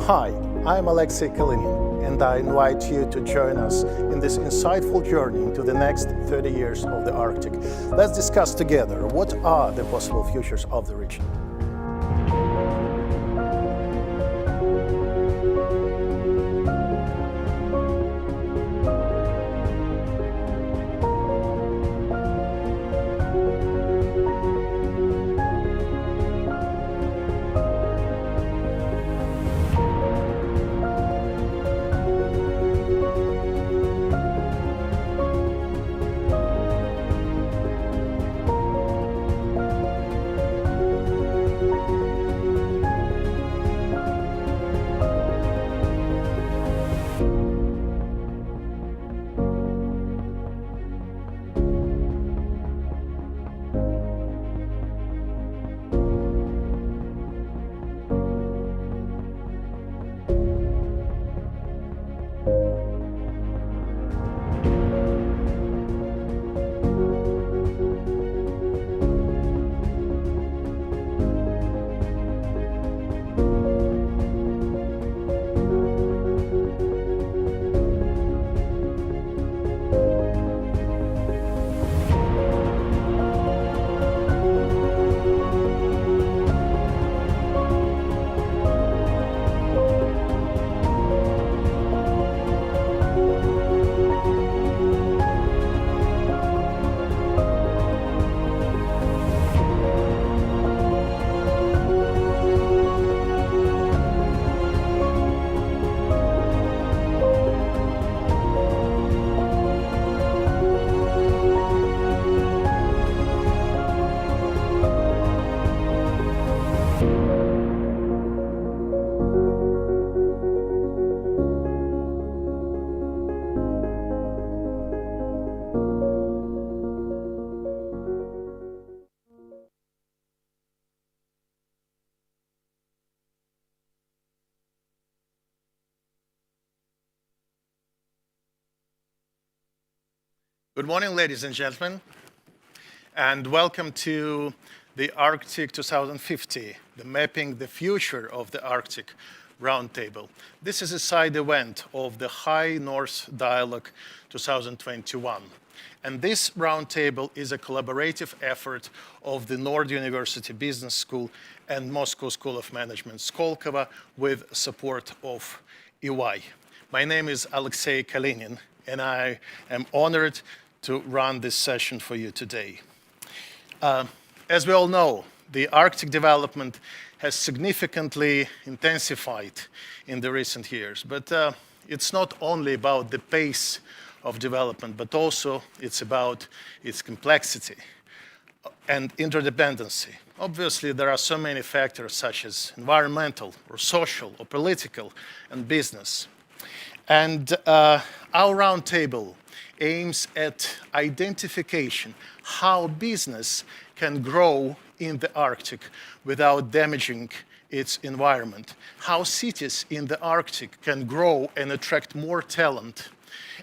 Hi, I'm ARCTIC-2050, and I invite you to join us in this insightful journey into the next 30 years of the Arctic. Let's discuss together what are the possible futures of the region. Good morning, ladies and gentlemen, and welcome to the Arctic 2050, the Mapping the Future of the Arctic Roundtable. This is a side event of the High North Dialogue 2021. And this roundtable is a collaborative effort of the Nord University Business School and Moscow School of Management, SKOLKOVO, with support of EY. My name is ARCTIC-2050, and I am honored to run this session for you today. As we all know, the Arctic development has significantly intensified in the recent years, but it's not only about the pace of development, but also it's about its complexity and interdependency. Obviously, there are so many factors such as environmental or social or political and business. And our roundtable aims at identification how business can grow in the Arctic without damaging its environment, how cities in the Arctic can grow and attract more talent,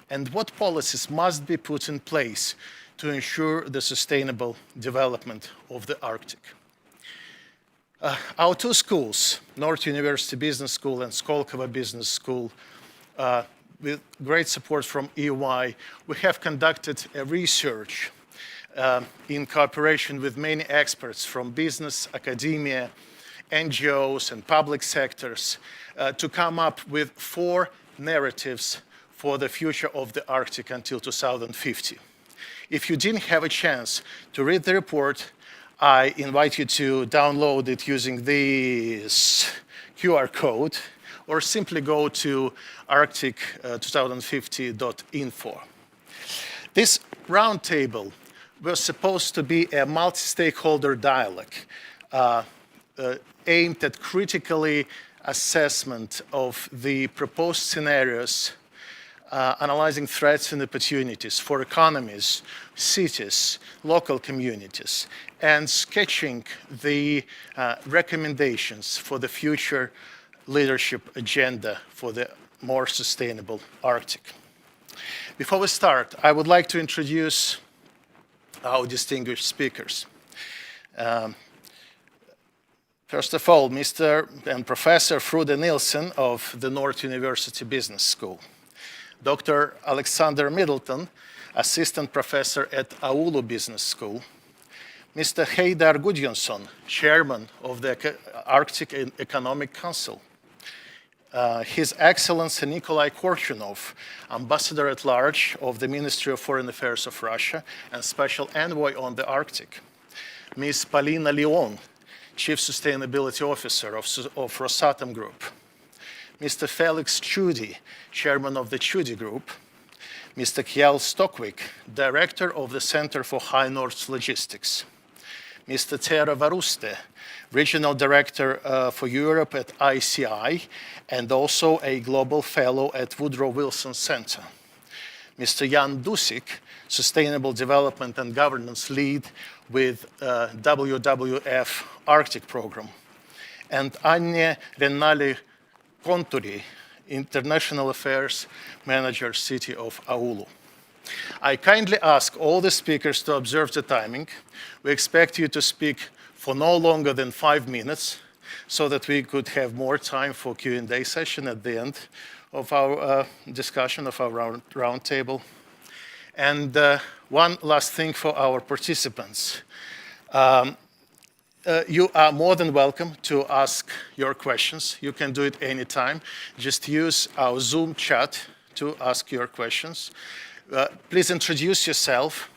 and what policies must be put in place to ensure the sustainable development of the Arctic. Our two schools, Nord University Business School and SKOLKOVO Business School, with great support from EY, we have conducted a research in cooperation with many experts from business, academia, NGOs, and public sectors, to come up with 4 narratives for the future of the Arctic until 2050. If you didn't have a chance to read the report, I invite you to download it using this QR code, or simply go to ARCTIC-2050.info. This roundtable was supposed to be a multi-stakeholder dialogue aimed at critically assessment of the proposed scenarios, analyzing threats and opportunities for economies, cities, local communities, and sketching the recommendations for the future leadership agenda for the more sustainable Arctic. Before we start, I would like to introduce our distinguished speakers. First of all, Mr. and Professor Frode Nielsen of the North University Business School. Dr. Alexander Middleton, Assistant Professor at Oulu Business School. Mr. Heidar Gudjonsson, Chairman of the Arctic Economic Council. His Excellency Nikolai Korchunov, Ambassador at Large of the Ministry of Foreign Affairs of Russia and Special Envoy on the Arctic. Ms. Polina Leon, Chief Sustainability Officer of Rosatom Group. Mr. Felix Tschudi, Chairman of the Tschudi Group. Mr. Kjell Stokvik, Director of the Center for High North Logistics. Mr. Tero Varuste, Regional Director for Europe at ICI, and also a Global Fellow at Woodrow Wilson Center. Mr. Jan Dusik, Sustainable Development and Governance Lead with WWF Arctic Program. And Anja Renali Konturi, International Affairs Manager, City of Oulu. I kindly ask all the speakers to observe the timing. We expect you to speak for no longer than 5 minutes so that we could have more time for Q&A session at the end of our discussion of our roundtable. And one last thing for our participants. You are more than welcome to ask your questions. You can do it anytime. Just use our Zoom chat to ask your questions. Please introduce yourself,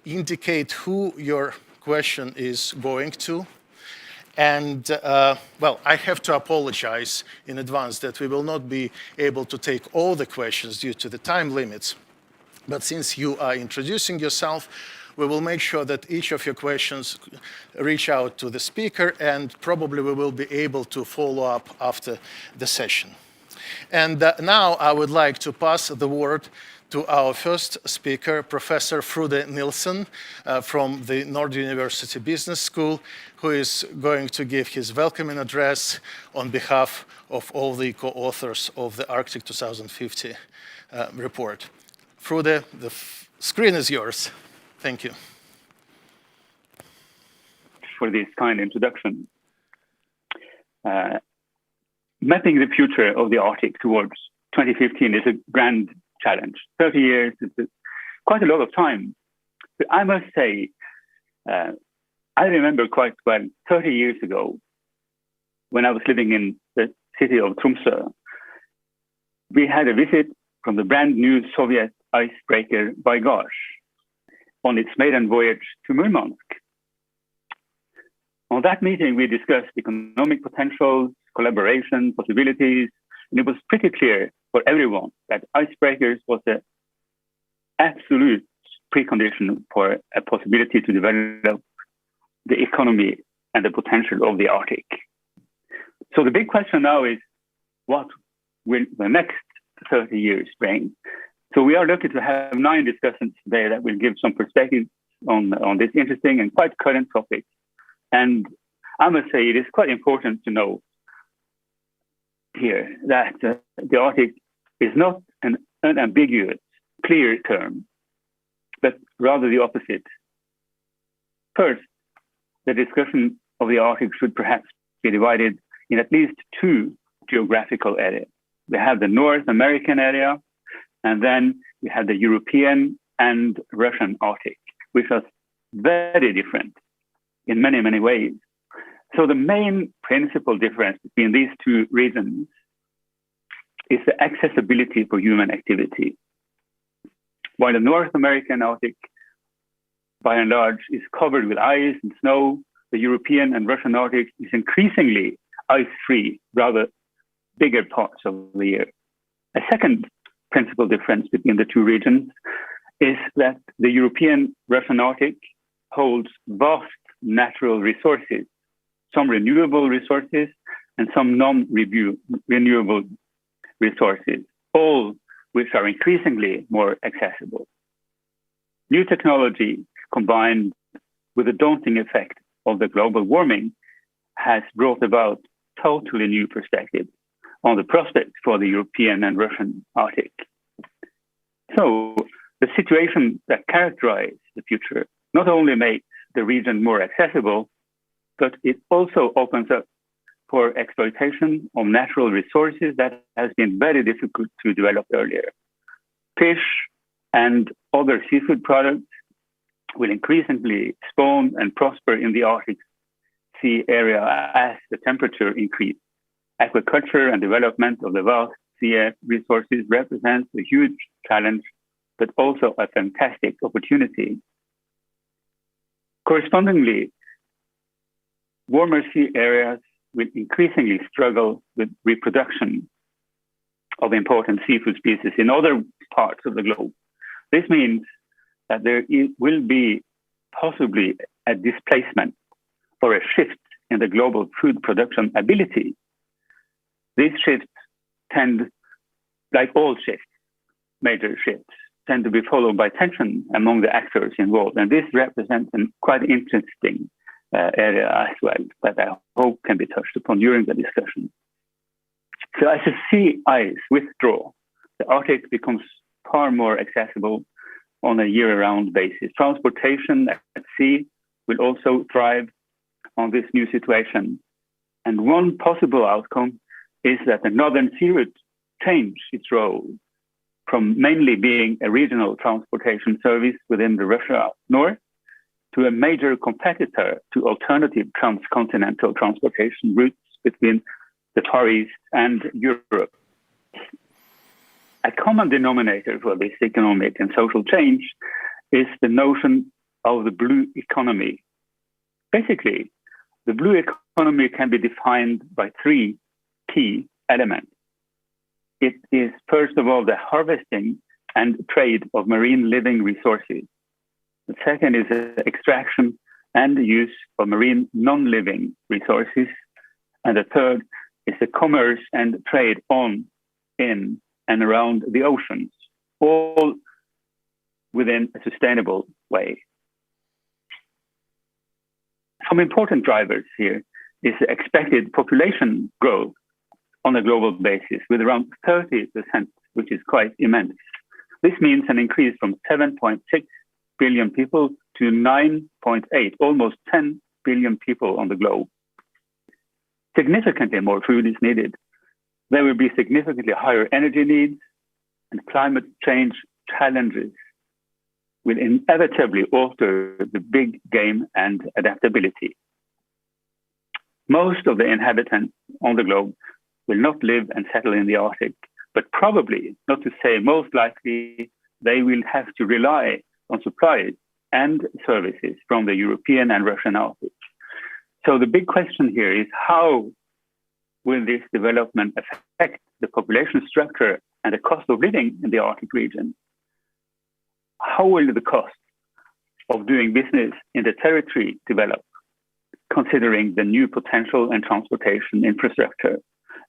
indicate who your question is going to, and well, I have to apologize in advance that we will not be able to take all the questions due to the time limits. But since you are introducing yourself, we will make sure that each of your questions reach out to the speaker, and probably we will be able to follow up after the session. And now I would like to pass the word to our first speaker, Professor Frode Nielsen from the North University Business School, who is going to give his welcoming address on behalf of all the co-authors of the Arctic 2050 report. Frode, the screen is yours. Thank you. For this kind introduction. Mapping the future of the Arctic towards 2015 is a grand challenge. 30 years is quite a lot of time. But I must say, I remember quite well 30 years ago when I was living in the city of Tromsø. We had a visit from the brand new Soviet icebreaker Baygage on its maiden voyage to Murmansk. On that meeting, we discussed economic potentials, collaboration, possibilities, and it was pretty clear for everyone that icebreakers was the absolute precondition for a possibility to develop the economy and the potential of the Arctic. So the big question now is, what will the next 30 years bring? So we are lucky to have 9 discussions today that will give some perspective on this interesting and quite current topic. And I must say it is quite important to know here that the Arctic is not an unambiguous, clear term, but rather the opposite. First, the discussion of the Arctic should perhaps be divided in at least 2 geographical areas. We have the North American area, and then we have the European and Russian Arctic, which are very different in many, many ways. So the main principal difference between these two regions is the accessibility for human activity. While the North American Arctic, by and large, is covered with ice and snow, the European and Russian Arctic is increasingly ice-free, rather bigger parts of the year. A second principal difference between the two regions is that the European Russian Arctic holds vast natural resources, some renewable resources and some non-renewable resources, all which are increasingly more accessible. New technology combined with the daunting effect of the global warming has brought about totally new perspectives on the prospects for the European and Russian Arctic. So the situation that characterizes the future not only makes the region more accessible, but it also opens up for exploitation of natural resources that has been very difficult to develop earlier. Fish and other seafood products will increasingly spawn and prosper in the Arctic Sea area as the temperature increases. Aquaculture and development of the vast sea resources represents a huge challenge, but also a fantastic opportunity. Correspondingly, warmer sea areas will increasingly struggle with reproduction of important seafood species in other parts of the globe. This means that there will be possibly a displacement or a shift in the global food production ability. These shifts tend, like all shifts, major shifts, tend to be followed by tension among the actors involved. And this represents a quite interesting area as well that I hope can be touched upon during the discussion. So as the sea ice withdraws, the Arctic becomes far more accessible on a year-round basis. Transportation at sea will also thrive on this new situation. And one possible outcome is that the Northern Sea Route change its role from mainly being a regional transportation service within the Russia North to a major competitor to alternative transcontinental transportation routes between the Far East and Europe. A common denominator for this economic and social change is the notion of the blue economy. Basically, the blue economy can be defined by three key elements. It is, first of all, the harvesting and trade of marine living resources. The second is the extraction and the use of marine non-living resources. And the third is the commerce and trade on, in, and around the oceans, all within a sustainable way. Some important drivers here is the expected population growth on a global basis with around 30%, which is quite immense. This means an increase from 7.6 billion people to 9.8, almost 10 billion people on the globe. Significantly more food is needed. There will be significantly higher energy needs, and climate change challenges will inevitably alter the big game and adaptability. Most of the inhabitants on the globe will not live and settle in the Arctic, but probably, not to say most likely, they will have to rely on supplies and services from the European and Russian Arctic. So the big question here is how will this development affect the population structure and the cost of living in the Arctic region? How will the cost of doing business in the territory develop, considering the new potential and transportation infrastructure?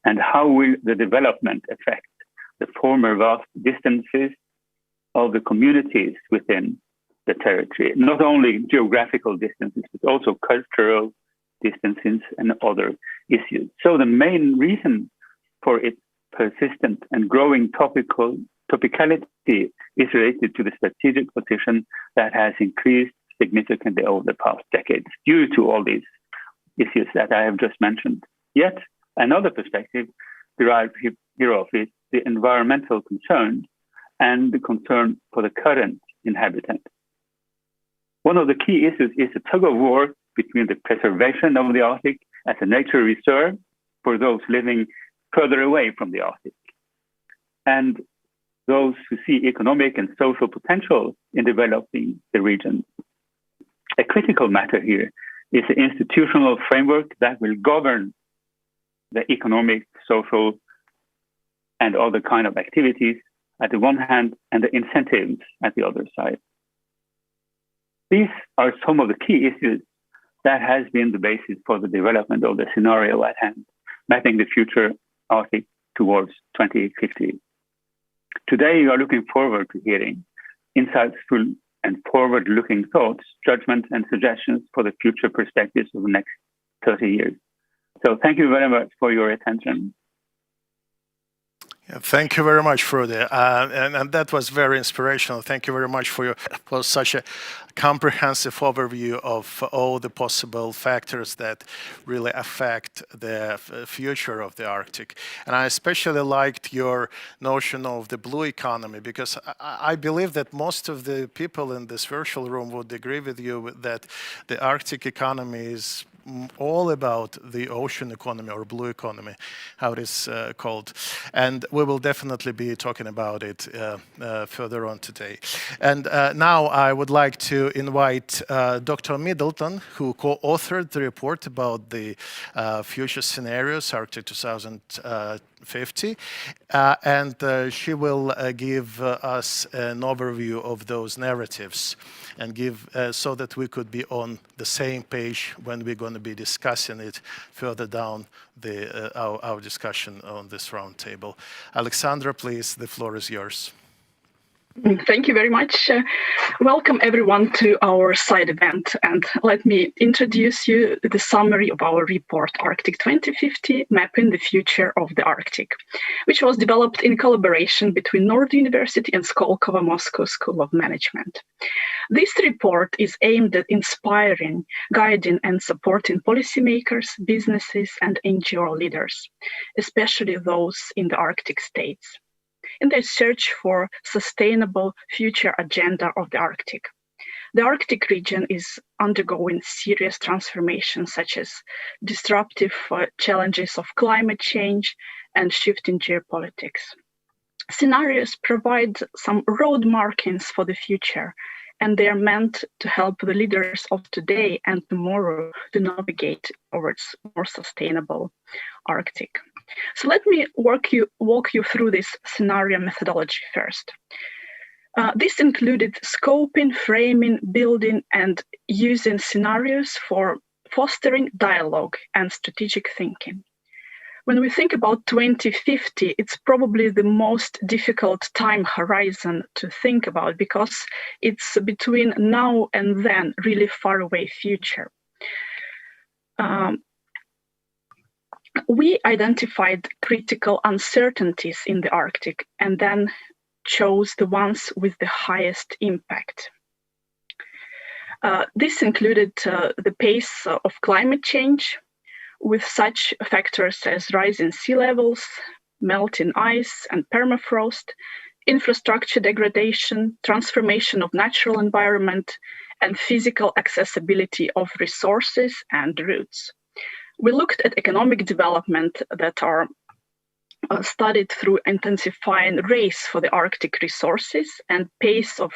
And how will the development affect the former vast distances of the communities within the territory? Not only geographical distances, but also cultural distances and other issues. So the main reason for its persistent and growing topicality is related to the strategic position that has increased significantly over the past decades due to all these issues that I have just mentioned. Yet, another perspective derived hereof is the environmental concern and the concern for the current inhabitants. One of the key issues is the tug of war between the preservation of the Arctic as a nature reserve for those living further away from the Arctic, and those who see economic and social potential in developing the region. A critical matter here is the institutional framework that will govern the economic, social, and other kind of activities at the one hand, and the incentives at the other side. These are some of the key issues that has been the basis for the development of the scenario at hand, mapping the future Arctic towards 2050. Today, we are looking forward to hearing insightful and forward-looking thoughts, judgments, and suggestions for the future perspectives of the next 30 years. So thank you very much for your attention. Yeah, thank you very much, Frode. And that was very inspirational. Thank you very much for such a comprehensive overview of all the possible factors that really affect the future of the Arctic. And I especially liked your notion of the blue economy, because I believe that most of the people in this virtual room would agree with you that the Arctic economy is all about the ocean economy, or blue economy, how it is called. And we will definitely be talking about it further on today. And now I would like to invite Dr. Middleton, who co-authored the report about the future scenarios, Arctic 2050, and she will give us an overview of those narratives and give so that we could be on the same page when we're going to be discussing it further down our discussion on this roundtable. Alexandra, please, the floor is yours. Thank you very much. Welcome everyone to our side event, and let me introduce you the summary of our report, Arctic 2050, Mapping the Future of the Arctic, which was developed in collaboration between Nord University and SKOLKOVO Moscow School of Management. This report is aimed at inspiring, guiding and supporting policymakers, businesses and NGO leaders, especially those in the Arctic states, in their search for sustainable future agenda of the Arctic. The Arctic region is undergoing serious transformations, such as disruptive challenges of climate change and shifting geopolitics. Scenarios provide some road markings for the future, and they are meant to help the leaders of today and tomorrow to navigate towards more sustainable Arctic. So let me walk you through this scenario methodology first. This included scoping, framing, building, and using scenarios for fostering dialogue and strategic thinking. When we think about 2050, it's probably the most difficult time horizon to think about, because it's between now and then, really far away future. We identified critical uncertainties in the Arctic and then chose the ones with the highest impact. This included the pace of climate change, with such factors as rising sea levels, melting ice and permafrost, infrastructure degradation, transformation of natural environment, and physical accessibility of resources and routes. We looked at economic development that are studied through intensifying race for the Arctic resources and pace of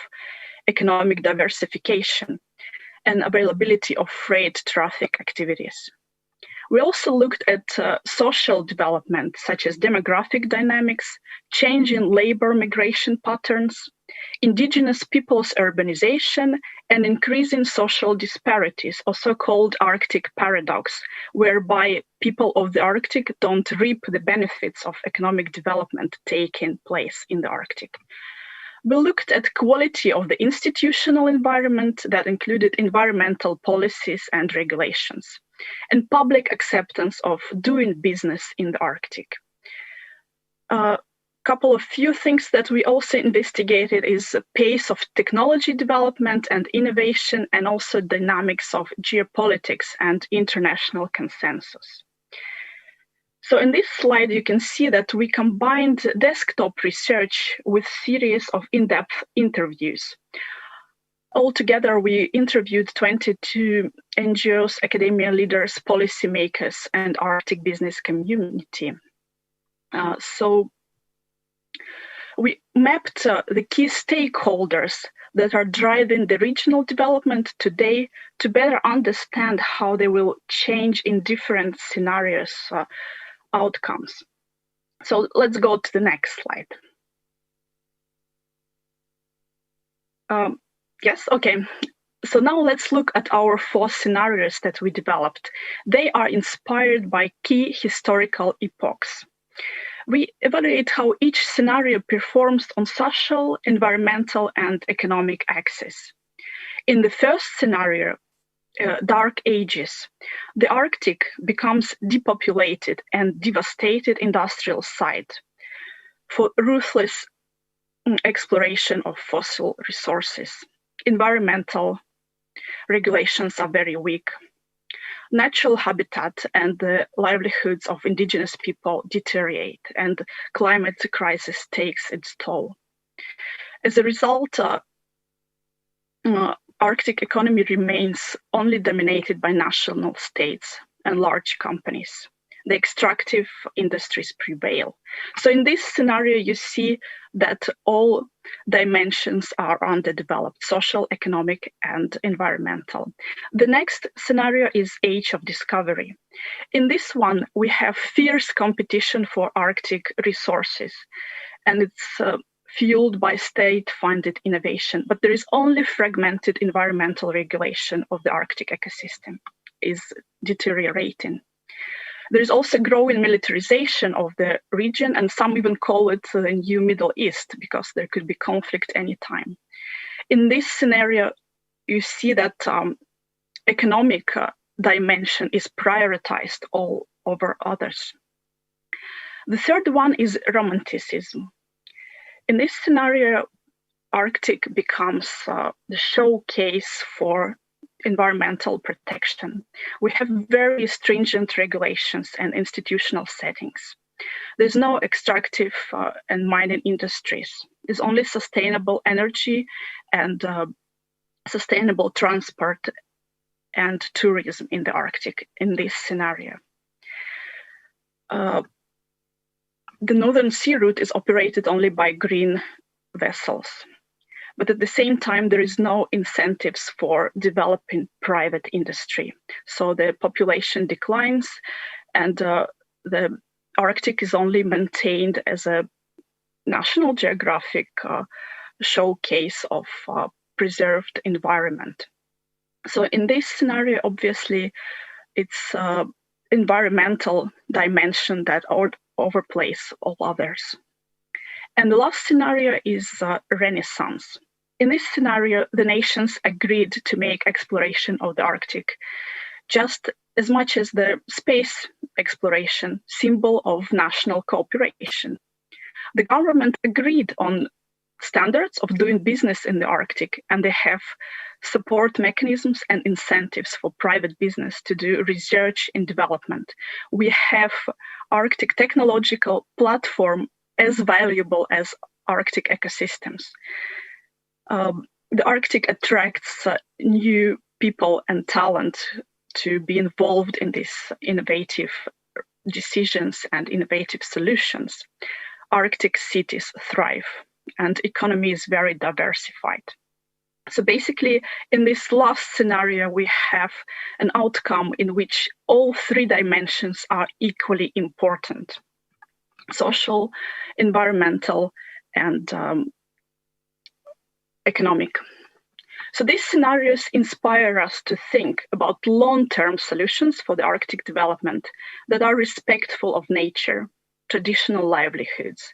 economic diversification and availability of freight traffic activities. We also looked at social development, such as demographic dynamics, changing labor migration patterns, indigenous peoples' urbanization, and increasing social disparities, or so-called Arctic paradox, whereby people of the Arctic don't reap the benefits of economic development taking place in the Arctic. We looked at quality of the institutional environment that included environmental policies and regulations, and public acceptance of doing business in the Arctic. Couple of few things that we also investigated is the pace of technology development and innovation, and also dynamics of geopolitics and international consensus. So in this slide, you can see that we combined desktop research with series of in-depth interviews. Altogether, we interviewed 22 NGOs, academia leaders, policymakers, and Arctic business community. So we mapped the key stakeholders that are driving the regional development today to better understand how they will change in different scenarios outcomes. So let's go to the next slide. Yes, okay. So now let's look at our 4 scenarios that we developed. They are inspired by key historical epochs. We evaluate how each scenario performs on social, environmental, and economic axes. In the first scenario, Dark Ages, the Arctic becomes depopulated and devastated industrial site for ruthless exploration of fossil resources. Environmental regulations are very weak. Natural habitat and the livelihoods of indigenous people deteriorate, and climate crisis takes its toll. As a result, Arctic economy remains only dominated by national states and large companies. The extractive industries prevail. So in this scenario, you see that all dimensions are underdeveloped: social, economic, and environmental. The next scenario is Age of Discovery. In this one, we have fierce competition for Arctic resources, and it's fueled by state-funded innovation, but there is only fragmented environmental regulation of the Arctic ecosystem is deteriorating. There is also growing militarization of the region, and some even call it the new Middle East because there could be conflict anytime. In this scenario, you see that economic dimension is prioritized all over others. The third one is romanticism. In this scenario, Arctic becomes the showcase for environmental protection. We have very stringent regulations and institutional settings. There's no extractive and mining industries. There's only sustainable energy and sustainable transport and tourism in the Arctic in this scenario. The Northern Sea Route is operated only by green vessels. But at the same time, there is no incentives for developing private industry. So the population declines, and the Arctic is only maintained as a National Geographic showcase of preserved environment. So in this scenario, obviously, it's environmental dimension that overplays all others. And the last scenario is Renaissance. In this scenario, the nations agreed to make exploration of the Arctic just as much as the space exploration symbol of national cooperation. The government agreed on standards of doing business in the Arctic, and they have support mechanisms and incentives for private business to do research and development. We have Arctic technological platform as valuable as Arctic ecosystems. The Arctic attracts new people and talent to be involved in these innovative decisions and innovative solutions. Arctic cities thrive, and economy is very diversified. So basically, in this last scenario, we have an outcome in which all 3 dimensions are equally important: social, environmental, and economic. So these scenarios inspire us to think about long-term solutions for the Arctic development that are respectful of nature, traditional livelihoods,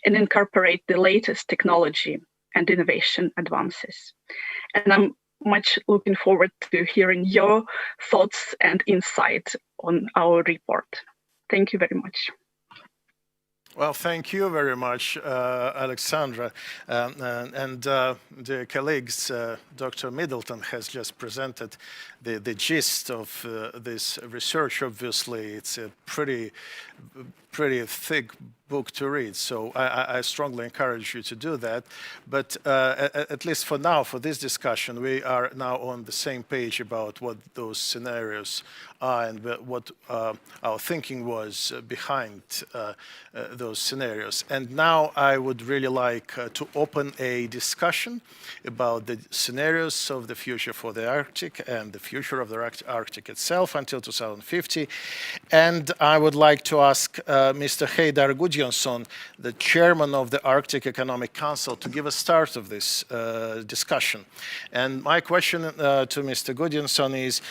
and incorporate the latest technology and innovation advances. And I'm much looking forward to hearing your thoughts and insight on our report. Thank you very much. Well, thank you very much, Alexandra. The colleagues, Dr. Middleton has just presented the gist of this research. Obviously, it's a pretty pretty thick book to read, so I strongly encourage you to do that. But at least for now, for this discussion, we are now on the same page about what those scenarios are and what our thinking was behind those scenarios. And now I would really like to open a discussion about the scenarios of the future for the Arctic and the future of the Arctic itself until 2050. And I would like to ask Mr. Heydar Gudjonsson, the chairman of the Arctic Economic Council, to give a start of this discussion. And my question to Mr. Gudjonsson is,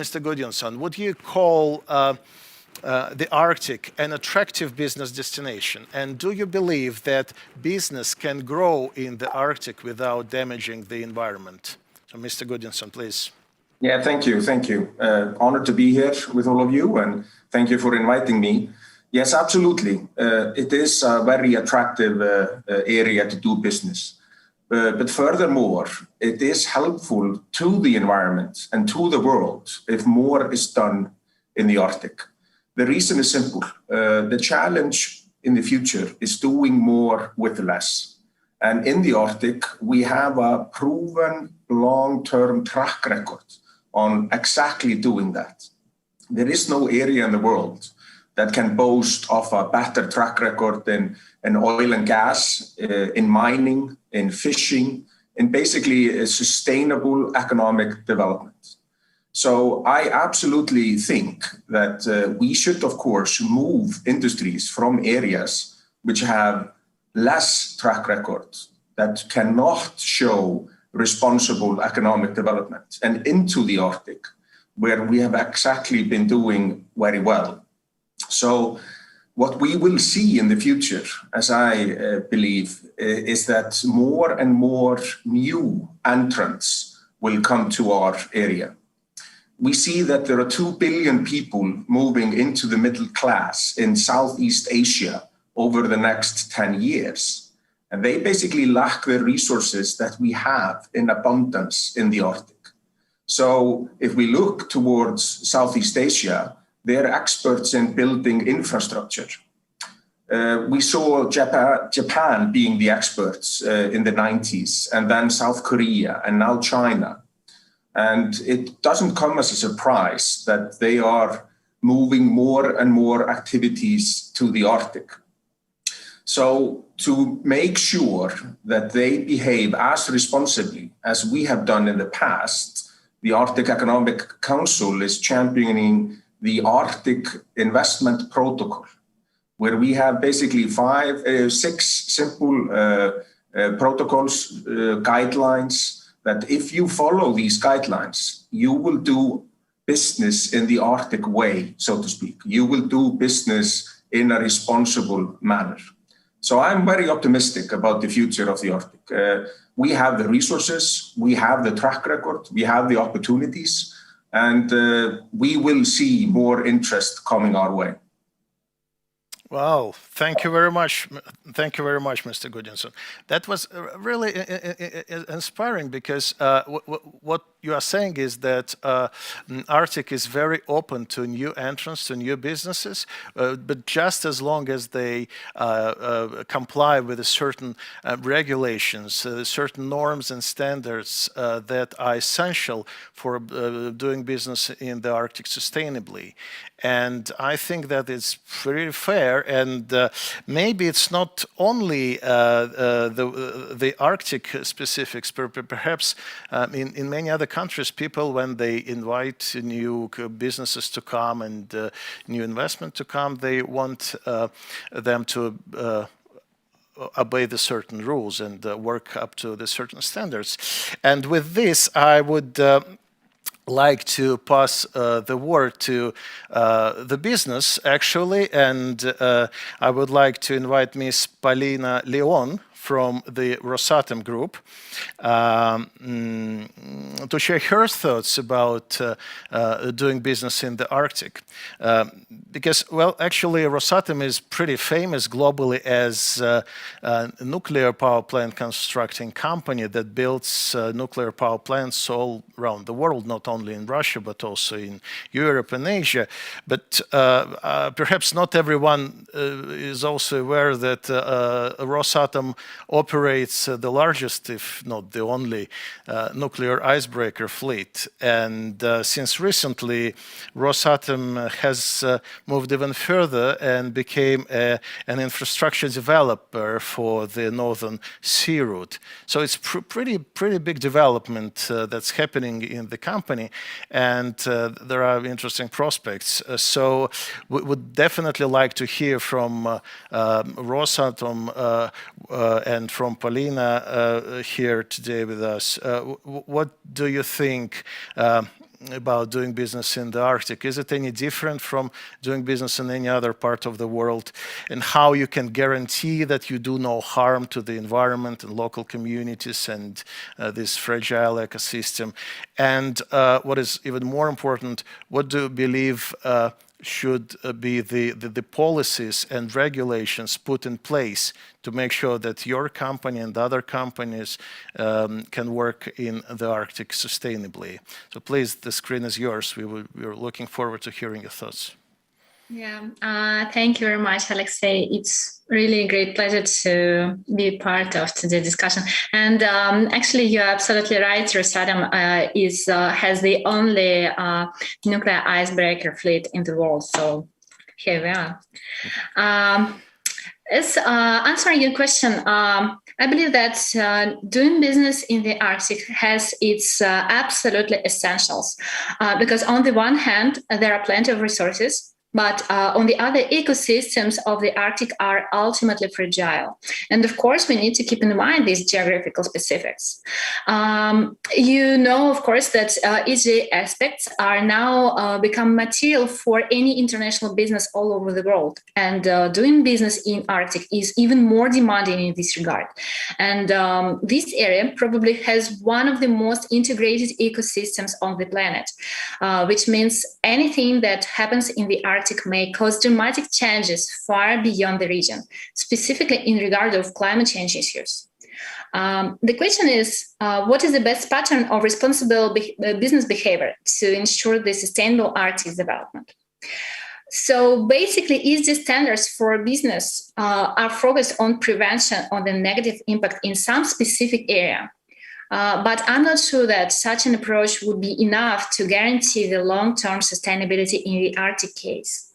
Mr. Gudjonsson, would you call the Arctic an attractive business destination? And do you believe that business can grow in the Arctic without damaging the environment? So Mr. Gudjonsson, please. Yeah, thank you. Thank you. Honored to be here with all of you, and thank you for inviting me. Yes, absolutely. It is a very attractive area to do business. But furthermore, it is helpful to the environment and to the world if more is done in the Arctic. The reason is simple. The challenge in the future is doing more with less. And in the Arctic, we have a proven long-term track record on exactly doing that. There is no area in the world that can boast of a better track record in oil and gas, in mining, in fishing, in basically a sustainable economic development. So I absolutely think that we should, of course, move industries from areas which have less track record, that cannot show responsible economic development, and into the Arctic, where we have exactly been doing very well. So what we will see in the future, as I believe, is that more and more new entrants will come to our area. We see that there are 2 billion people moving into the middle class in Southeast Asia over the next 10 years. And they basically lack the resources that we have in abundance in the Arctic. So if we look towards Southeast Asia, they're experts in building infrastructure. We saw Japan being the experts in the 90s, and then South Korea, and now China. And it doesn't come as a surprise that they are moving more and more activities to the Arctic. So to make sure that they behave as responsibly as we have done in the past, the Arctic Economic Council is championing the Arctic Investment Protocol, where we have basically 6 simple protocols, guidelines, that if you follow these guidelines, you will do business in the Arctic way, so to speak. You will do business in a responsible manner. So I'm very optimistic about the future of the Arctic. We have the resources, we have the track record, we have the opportunities, and we will see more interest coming our way. Wow, thank you very much. Thank you very much, Mr. Gudjonsson. That was really inspiring, because what you are saying is that Arctic is very open to new entrants, to new businesses, but just as long as they comply with certain regulations, certain norms and standards that are essential for doing business in the Arctic sustainably. And I think that it's pretty fair, and maybe it's not only the Arctic specifics, perhaps in many other countries, people, when they invite new businesses to come and new investment to come, they want them to obey the certain rules and work up to the certain standards. And with this, I would like to pass the word to the business, actually, and I would like to invite Ms. Polina Leon from the Rosatom Group to share her thoughts about doing business in the Arctic. Because, well, actually, Rosatom is pretty famous globally as a nuclear power plant constructing company that builds nuclear power plants all around the world, not only only in Russia, but also in Europe and Asia. But perhaps not everyone is also aware that Rosatom operates the largest, if not the only, nuclear icebreaker fleet. And since recently, Rosatom has moved even further and became an infrastructure developer for the Northern Sea Route. So it's pretty big development that's happening in the company, and there are interesting prospects. So we would definitely like to hear from Rosatom and from Polina here today with us. What do you think about doing business in the Arctic? Is it any different from doing business in any other part of the world? And how you can guarantee that you do no harm to the environment and local communities and this fragile ecosystem? And what is even more important, what do you believe should be the policies and regulations put in place to make sure that your company and other companies can work in the Arctic sustainably? So please, the screen is yours. We're looking forward to hearing your thoughts. Yeah, thank you very much, Alexei. It's really a great pleasure to be part of today's discussion. And actually, you're absolutely right. Rosatom has the only nuclear icebreaker fleet in the world. So here we are. As answering your question, I believe that doing business in the Arctic has its absolutely essentials, because on the one hand, there are plenty of resources, but on the other, ecosystems of the Arctic are ultimately fragile. And of course, we need to keep in mind these geographical specifics. You know, of course, that ESG aspects are now become material for any international business all over the world. And doing business in Arctic is even more demanding in this regard. And this area probably has one of the most integrated ecosystems on the planet, which means anything that happens in the Arctic may cause dramatic changes far beyond the region, specifically in regard of climate change issues. The question is, what is the best pattern of responsible business behavior to ensure the sustainable Arctic development? So basically, ESG standards for business are focused on prevention of the negative impact in some specific area. But I'm not sure that such an approach would be enough to guarantee the long-term sustainability in the Arctic case.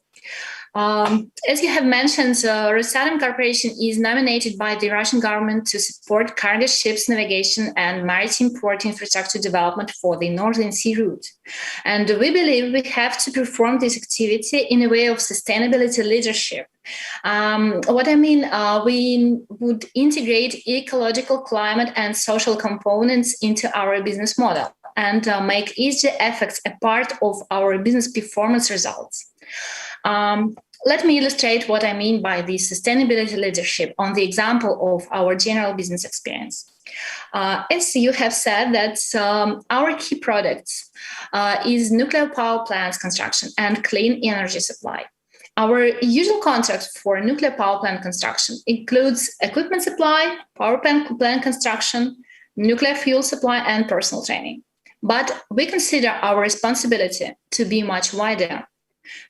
As you have mentioned, Rosatom Corporation is nominated by the Russian government to support cargo ships navigation and maritime port infrastructure development for the Northern Sea Route. And we believe we have to perform this activity in a way of sustainability leadership. What I mean, we would integrate ecological, climate, and social components into our business model and make ESG effects a part of our business performance results. Let me illustrate what I mean by the sustainability leadership on the example of our general business experience. As you have said, that our key products is nuclear power plants construction and clean energy supply. Our usual contract for nuclear power plant construction includes equipment supply, power plant construction, nuclear fuel supply, and personal training. But we consider our responsibility to be much wider.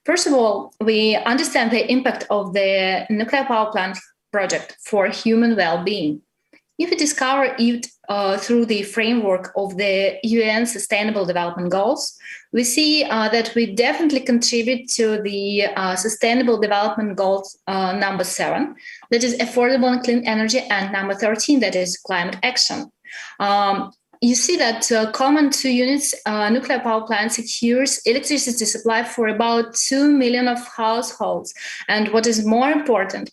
First of all, we understand the impact of the nuclear power plant project for human well-being. If we discover it through the framework of the UN Sustainable Development Goals, we see that we definitely contribute to the Sustainable Development Goals number 7, that is affordable and clean energy, and number 13, that is climate action. You see that common to units nuclear power plant secures electricity supply for about 2 million of households. And what is more important,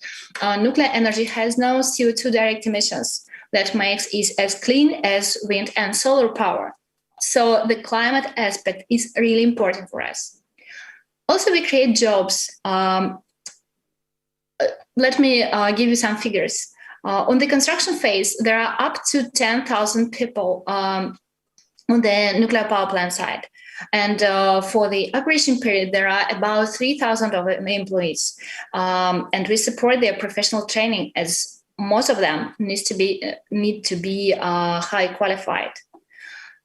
nuclear energy has no CO2 direct emissions. That makes it as clean as wind and solar power. So the climate aspect is really important for us. Also, we create jobs. Let me give you some figures. On the construction phase, there are up to 10,000 people on the nuclear power plant side. And for the operation period, there are about 3,000 of employees. And we support their professional training, as most of them need to be high qualified.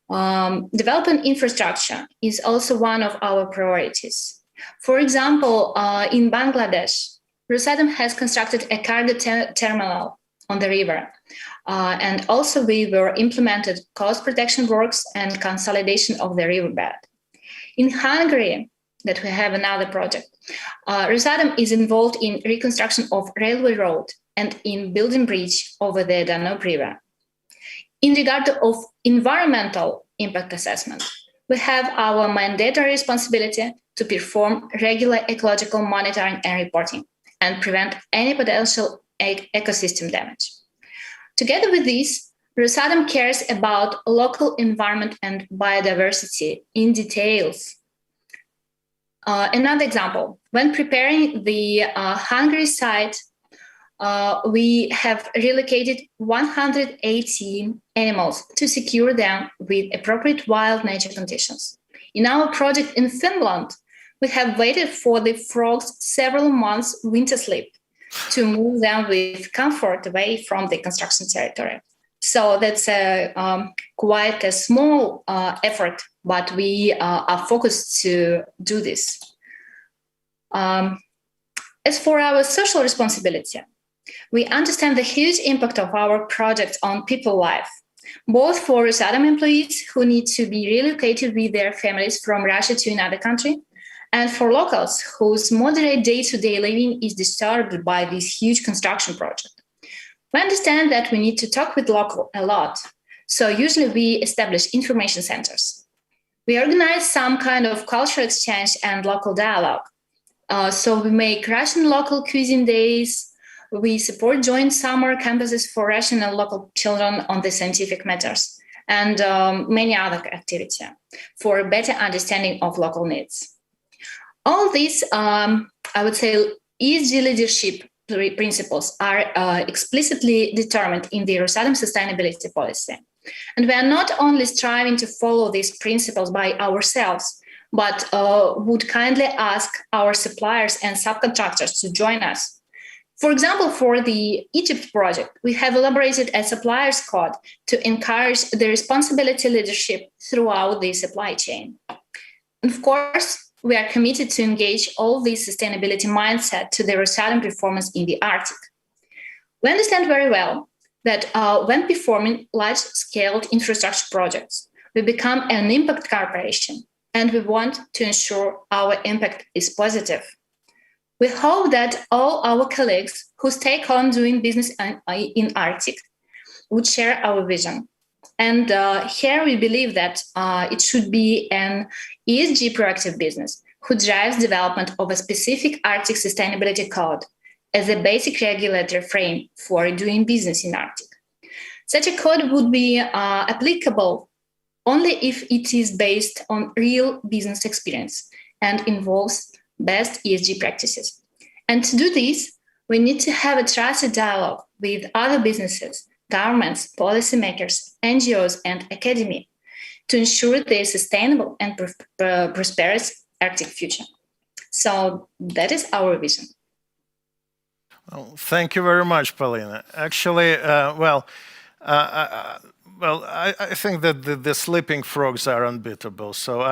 Developing infrastructure is also one of our priorities. For example, in Bangladesh, Rosatom has constructed a cargo terminal on the river. And also we were implemented coast protection works and consolidation of the riverbed. In Hungary, that we have another project, Rosatom is involved in reconstruction of railway road and in building bridge over the Danube River. In regard of environmental impact assessment, we have our mandatory responsibility to perform regular ecological monitoring and reporting and prevent any potential ecosystem damage. Together with this, Rosatom cares about local environment and biodiversity in details. Another example, when preparing the Hungary site, we have relocated 118 animals to secure them with appropriate wild nature conditions. In our project in Finland, we have waited for the frogs several months winter sleep to move them with comfort away from the construction territory. So that's quite a small effort, but we are focused to do this. As for our social responsibility, we understand the huge impact of our project on people's life, both for Rosatom employees who need to be relocated with their families from Russia to another country, and for locals whose moderate day-to-day living is disturbed by this huge construction project. We understand that we need to talk with local a lot, so usually we establish information centers. We organize some kind of cultural exchange and local dialogue. So we make Russian local cuisine days. We support joint summer campuses for Russian and local children on the scientific matters, and many other activities for a better understanding of local needs. All these, I would say, ESG leadership principles are explicitly determined in the Rosatom sustainability policy. And we are not only striving to follow these principles by ourselves, but would kindly ask our suppliers and subcontractors to join us. For example, for the Egypt project, we have elaborated a suppliers code to encourage the responsibility leadership throughout the supply chain. And of course, we are committed to engage all this sustainability mindset to the Rosatom performance in the Arctic. We understand very well that when performing large-scale infrastructure projects, we become an impact corporation, and we want to ensure our impact is positive. We hope that all our colleagues who take on doing business in Arctic would share our vision. And here we believe that it should be an ESG proactive business who drives development of a specific Arctic sustainability code as a basic regulatory frame for doing business in Arctic. Such a code would be applicable only if it is based on real business experience and involves best ESG practices. And to do this, we need to have a trusted dialogue with other businesses, governments, policymakers, NGOs, and academy to ensure their sustainable and prosperous Arctic future. So that is our vision. Well, thank you very much, Paulina. Actually, I think that the sleeping frogs are unbeatable. So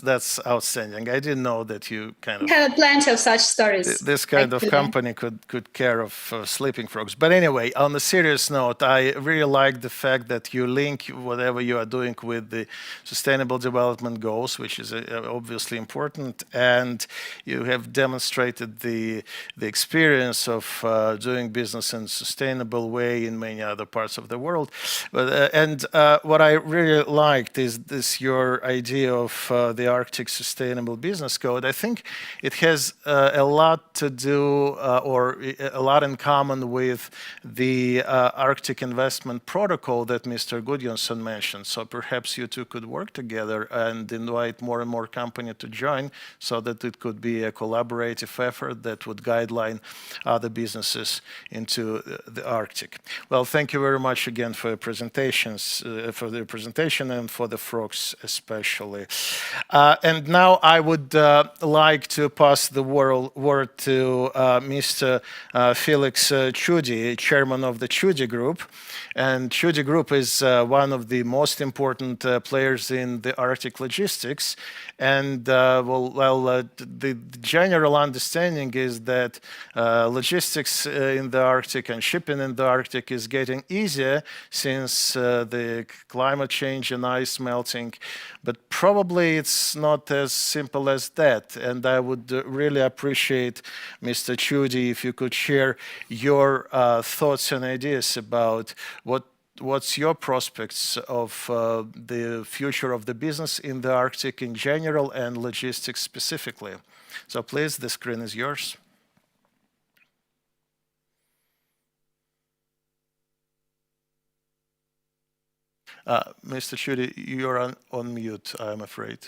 that's outstanding. I didn't know that you kind of have plenty of such stories. This kind of company could care of sleeping frogs. But anyway, on a serious note, I really like the fact that you link whatever you are doing with the Sustainable Development Goals, which is obviously important, and you have demonstrated the experience of doing business in sustainable way in many other parts of the world. And what I really liked is your idea of the Arctic Sustainable Business Code. I think it has a lot to do or a lot in common with the Arctic Investment Protocol that Mr. Gudjonsson mentioned. So perhaps you two could work together and invite more and more companies to join so that it could be a collaborative effort that would guideline other businesses into the Arctic. Arctic. Well, thank you very much again for your presentations, for the presentation and for the frogs especially. And now I would like to pass the word to Mr. Felix Chudi, chairman of the Chudi Group. And Chudi Group is one of the most important players in the Arctic logistics. And the general understanding is that logistics in the Arctic and shipping in the Arctic is getting easier since the climate change and ice melting. But probably it's not as simple as that. And I would really appreciate, Mr. Chudi, if you could share your thoughts and ideas about what's your prospects of the future of the business in the Arctic in general and logistics specifically. So please, the screen is yours. Mr. Chudi, you're on mute, I'm afraid.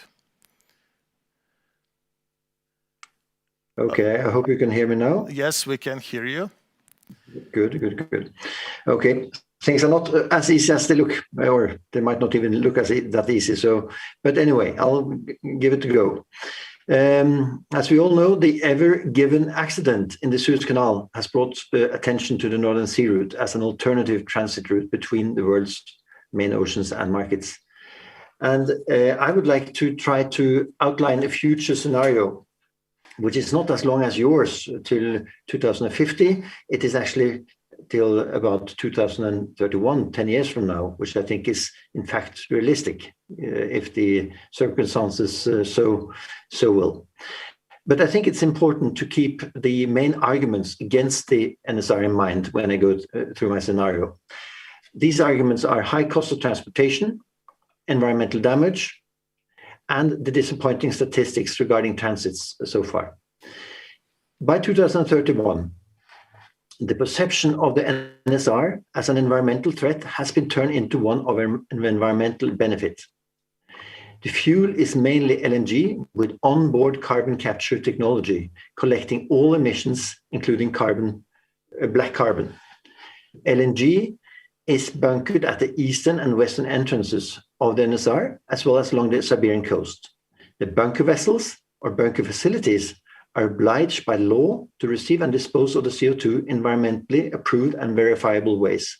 Okay, I hope you can hear me now. Yes, we can hear you. Good. Okay, things are not as easy as they look, or they might not even look that easy. So, but anyway, I'll give it a go. As we all know, the ever-given accident in the Suez Canal has brought attention to the Northern Sea route as an alternative transit route between the world's main oceans and markets. And I would like to try to outline a future scenario, which is not as long as yours till 2050. It is actually till about 2031, 10 years from now, which I think is in fact realistic if the circumstances so will. But I think it's important to keep the main arguments against the NSR in mind when I go through my scenario. These arguments are high cost of transportation, environmental damage, and the disappointing statistics regarding transits so far. By 2031, the perception of the NSR as an environmental threat has been turned into one of an environmental benefit. The fuel is mainly LNG with onboard carbon capture technology, collecting all emissions, including black carbon. LNG is bunkered at the eastern and western entrances of the NSR, as well as along the Siberian coast. The bunker vessels or bunker facilities are obliged by law to receive and dispose of the CO2 environmentally approved and verifiable ways.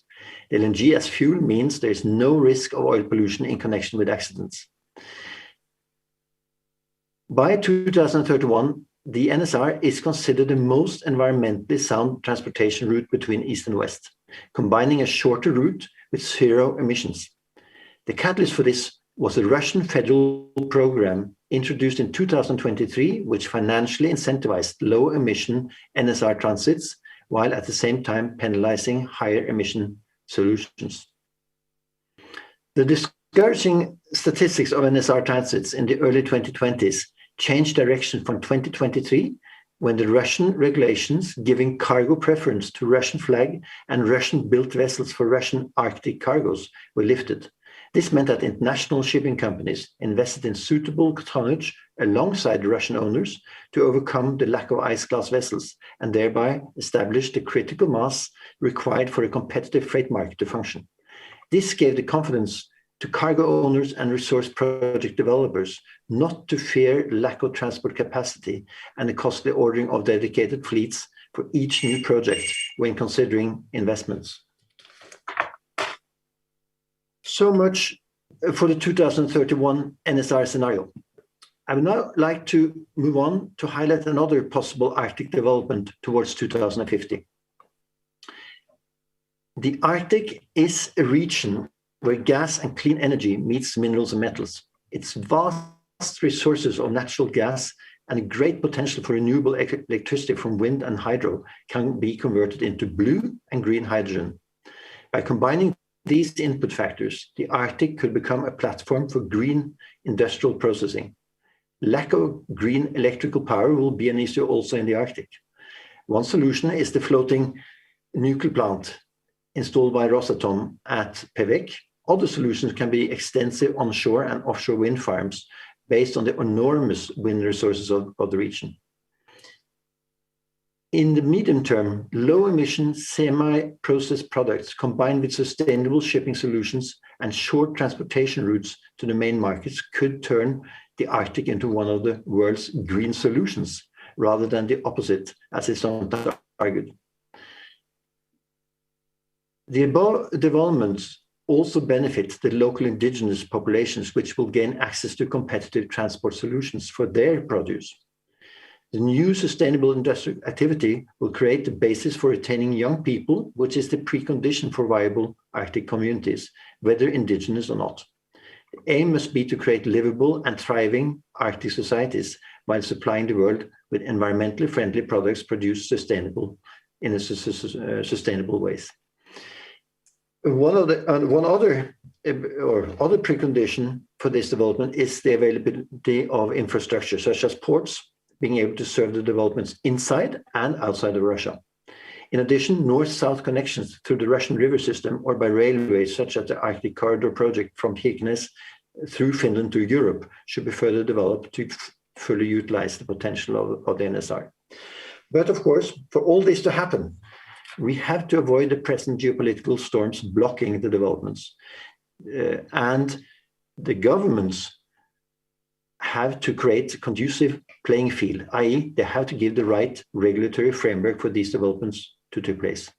The LNG as fuel means there is no risk of oil pollution in connection with accidents. By 2031, the NSR is considered the most environmentally sound transportation route between East and West, combining a shorter route with zero emissions. The catalyst for this was a Russian federal program introduced in 2023, which financially incentivized low-emission NSR transits, while at the same time penalizing higher emission solutions. The discouraging statistics of NSR transits in the early 2020s changed direction from 2023, when the Russian regulations giving cargo preference to Russian flag and Russian-built vessels for Russian Arctic cargoes were lifted. This meant that international shipping companies invested in suitable tonnage alongside Russian owners to overcome the lack of ice-class vessels and thereby establish the critical mass required for a competitive freight market to function. This gave the confidence to cargo owners and resource project developers not to fear lack of transport capacity and the costly ordering of dedicated fleets for each new project when considering investments. So much for the 2031 NSR scenario. I would now like to move on to highlight another possible Arctic development towards 2050. The Arctic is a region where gas and clean energy meets minerals and metals. Its vast resources of natural gas and a great potential for renewable electricity from wind and hydro can be converted into blue and green hydrogen. By combining these input factors, the Arctic could become a platform for green industrial processing. Lack of green electrical power will be an issue also in the Arctic. One solution is the floating nuclear plant installed by Rosatom at Pevek. Other solutions can be extensive onshore and offshore wind farms based on the enormous wind resources of the region. In the medium term, low-emission semi-processed products combined with sustainable shipping solutions and short transportation routes to the main markets could turn the Arctic into one of the world's green solutions, rather than the opposite, as is sometimes argued. The above developments also benefit the local indigenous populations, which will gain access to competitive transport solutions for their produce. The new sustainable industrial activity will create the basis for retaining young people, which is the precondition for viable Arctic communities, whether indigenous or not. The aim must be to create livable and thriving Arctic societies while supplying the world with environmentally friendly products produced sustainable in a sustainable ways. One other precondition for this development is the availability of infrastructure, such as ports, being able to serve the developments inside and outside of Russia. In addition, north-south connections through the Russian river system or by railways, such as the Arctic Corridor project from Kirkenes through Finland to Europe, should be further developed to fully utilize the potential of the NSR. But of course, for all this to happen, we have to avoid the present geopolitical storms blocking the developments. And the governments have to create a conducive playing field, i.e. they have to give the right regulatory framework for these developments to take place.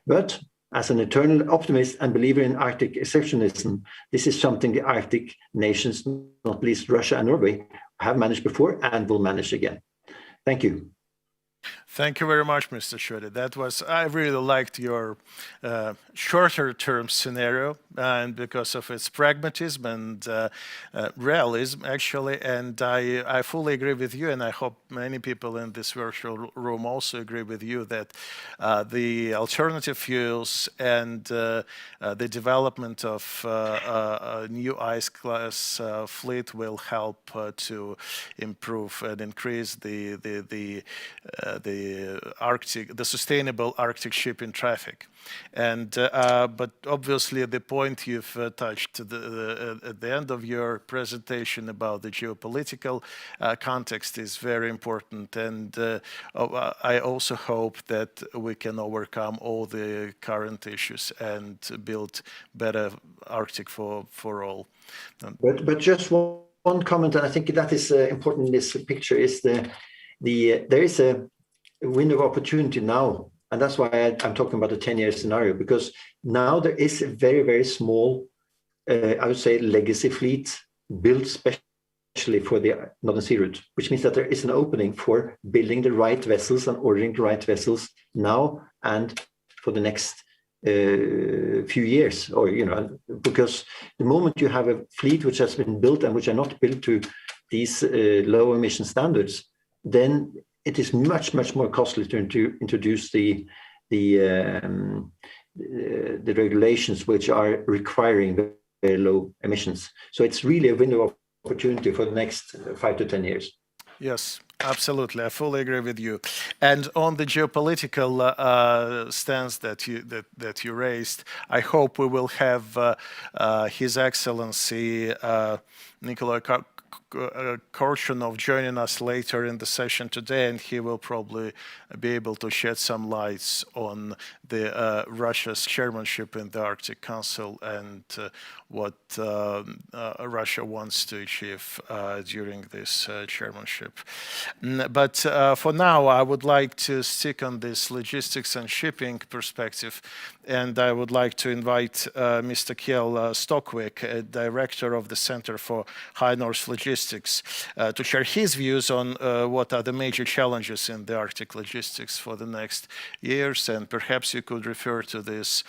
But as an eternal optimist and believer in Arctic exceptionalism, this is something the Arctic nations, not least Russia and Norway, have managed before and will manage again. Thank you. Thank you very much, Mr. Schode. I really liked your shorter term scenario, and because of its pragmatism and realism, actually. And I fully agree with you, and I hope many people in this virtual room also agree with you that the alternative fuels and the development of a new ice class fleet will help to improve and increase the sustainable Arctic shipping traffic. And but obviously the point you've touched at the end of your presentation about the geopolitical context is very important, and I also hope that we can overcome all the current issues and build better Arctic for all. But just one comment, and I think that is important in this picture, is there is a window of opportunity now, and that's why I'm talking about the 10-year scenario, because now there is a very, very small, I would say, legacy fleet built especially for the Northern Sea route, which means that there is an opening for building the right vessels and ordering the right vessels now and for the next few years, or because the moment you have a fleet which has been built and which are not built to these low emission standards, then it is much more costly to introduce the regulations which are requiring very low emissions. So it's really a window of opportunity for the next 5 to 10 years. Yes, absolutely. I fully agree with you. And on the geopolitical stance that you raised, I hope we will have His Excellency Nikolai Korshunov joining us later in the session today, and he will probably be able to shed some lights on the Russia's chairmanship in the Arctic Council and what Russia wants to achieve during this chairmanship. But for now, I would like to stick on this logistics and shipping perspective, and I would like to invite Mr. Kjell Stockwick, Director of the Center for High North Logistics, to share his views on what are the major challenges in the Arctic logistics for the next years, and perhaps you could refer to this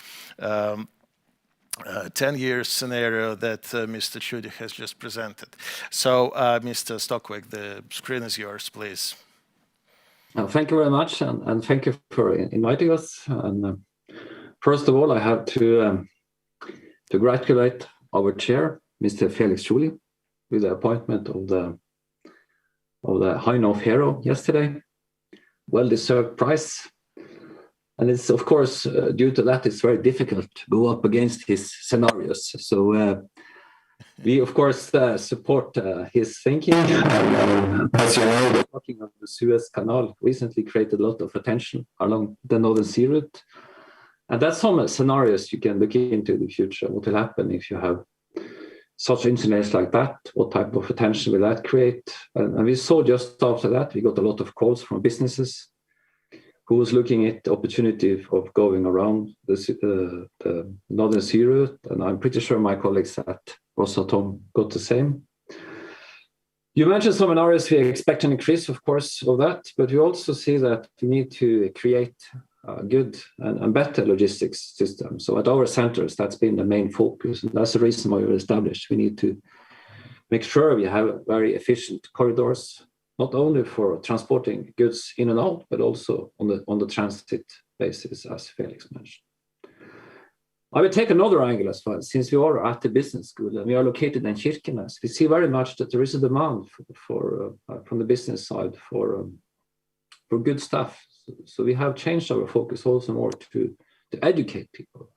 10-year scenario that Mr. Schode has just presented. So, Mr. Stockwick, the screen is yours, please. Thank you very much, and thank you for inviting us. And first of all, I have to congratulate our chair, Mr. Felix Schuli, with the appointment of the High North Hero yesterday. Well-deserved prize. And it's, of course, due to that, it's very difficult to go up against his scenarios. So We, of course, support his thinking. As you know, the blocking of the Suez Canal recently created a lot of attention along the Northern Sea route. And that's some scenarios you can look into in the future. What will happen if you have such incidents like that? What type of attention will that create? And we saw just after that, we got a lot of calls from businesses who was looking at the opportunity of going around the Northern Sea route. And I'm pretty sure my colleagues at Rosatom got the same. You mentioned some scenarios. We expect an increase, of course, of that, but we also see that we need to create a good and better logistics system. So at our centers, that's been the main focus, and that's the reason why we established. We need to make sure we have very efficient corridors, not only for transporting goods in and out, but also on the transit basis, as Felix mentioned. I will take another angle as well. Since we are at the business school and we are located in Kirkenes, we see very much that there is a demand from the business side for good stuff. So we have changed our focus also more to educate people.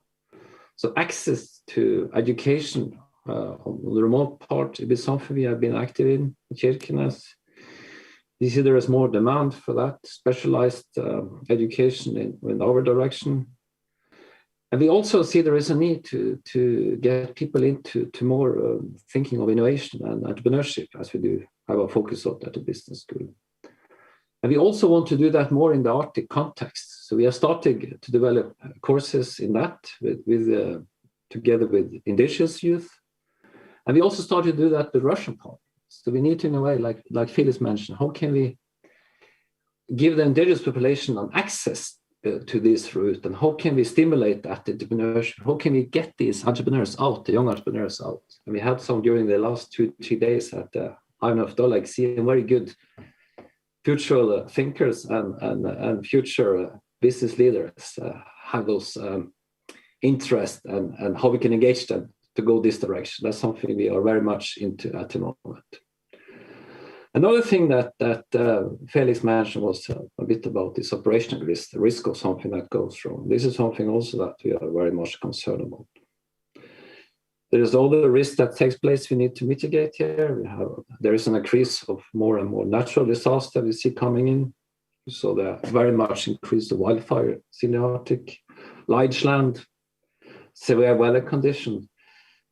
So access to education on the remote part is something we have been active in Kirkenes. We see there is more demand for that, specialized education in our direction. And we also see there is a need to get people into more thinking of innovation and entrepreneurship, as we do have a focus on at the business school. And we also want to do that more in the Arctic context. So we are starting to develop courses in that together with indigenous youth. And we also started to do that with Russian partners. So we need to, in a way, like Felix mentioned, how can we give the indigenous population an access to this route, and how can we stimulate that entrepreneurship? How can we get these entrepreneurs out, the young entrepreneurs out? And we had some during the last 2-3 days at the IMF Dolag, seeing very good future thinkers and future business leaders have those interest and how we can engage them to go this direction. That's something we are very much into at the moment. Another thing that Felix mentioned was a bit about this operational risk, the risk of something that goes wrong. This is something also that we are very much concerned about. There is all the risk that takes place we need to mitigate here. There is an increase of more and more natural disasters we see coming in. So there very much increased the wildfires in the Arctic, large land, severe weather conditions.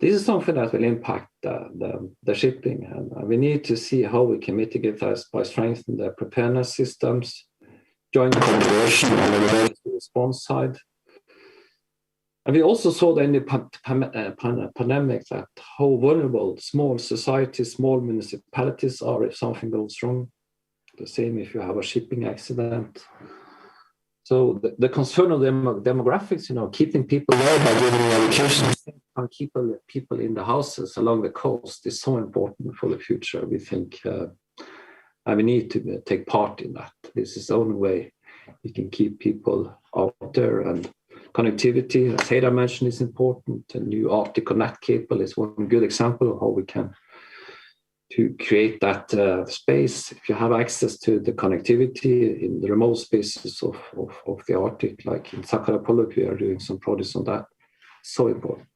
This is something that will impact the shipping, and we need to see how we can mitigate that by strengthening the preparedness systems, joint collaboration on the emergency response side. And we also saw that in the pandemic that how vulnerable small societies, small municipalities are if something goes wrong. The same if you have a shipping accident. So the concern of demographics, keeping people there by giving education and keep people in the houses along the coast is so important for the future. We think and we need to take part in that. This is the only way we can keep people out there, and connectivity, as Heida mentioned, is important. The new Arctic Connect cable is one good example of how we can to create that space. If you have access to the connectivity in the remote spaces of the Arctic, like in Sakharapoluk, we are doing some projects on that. So important.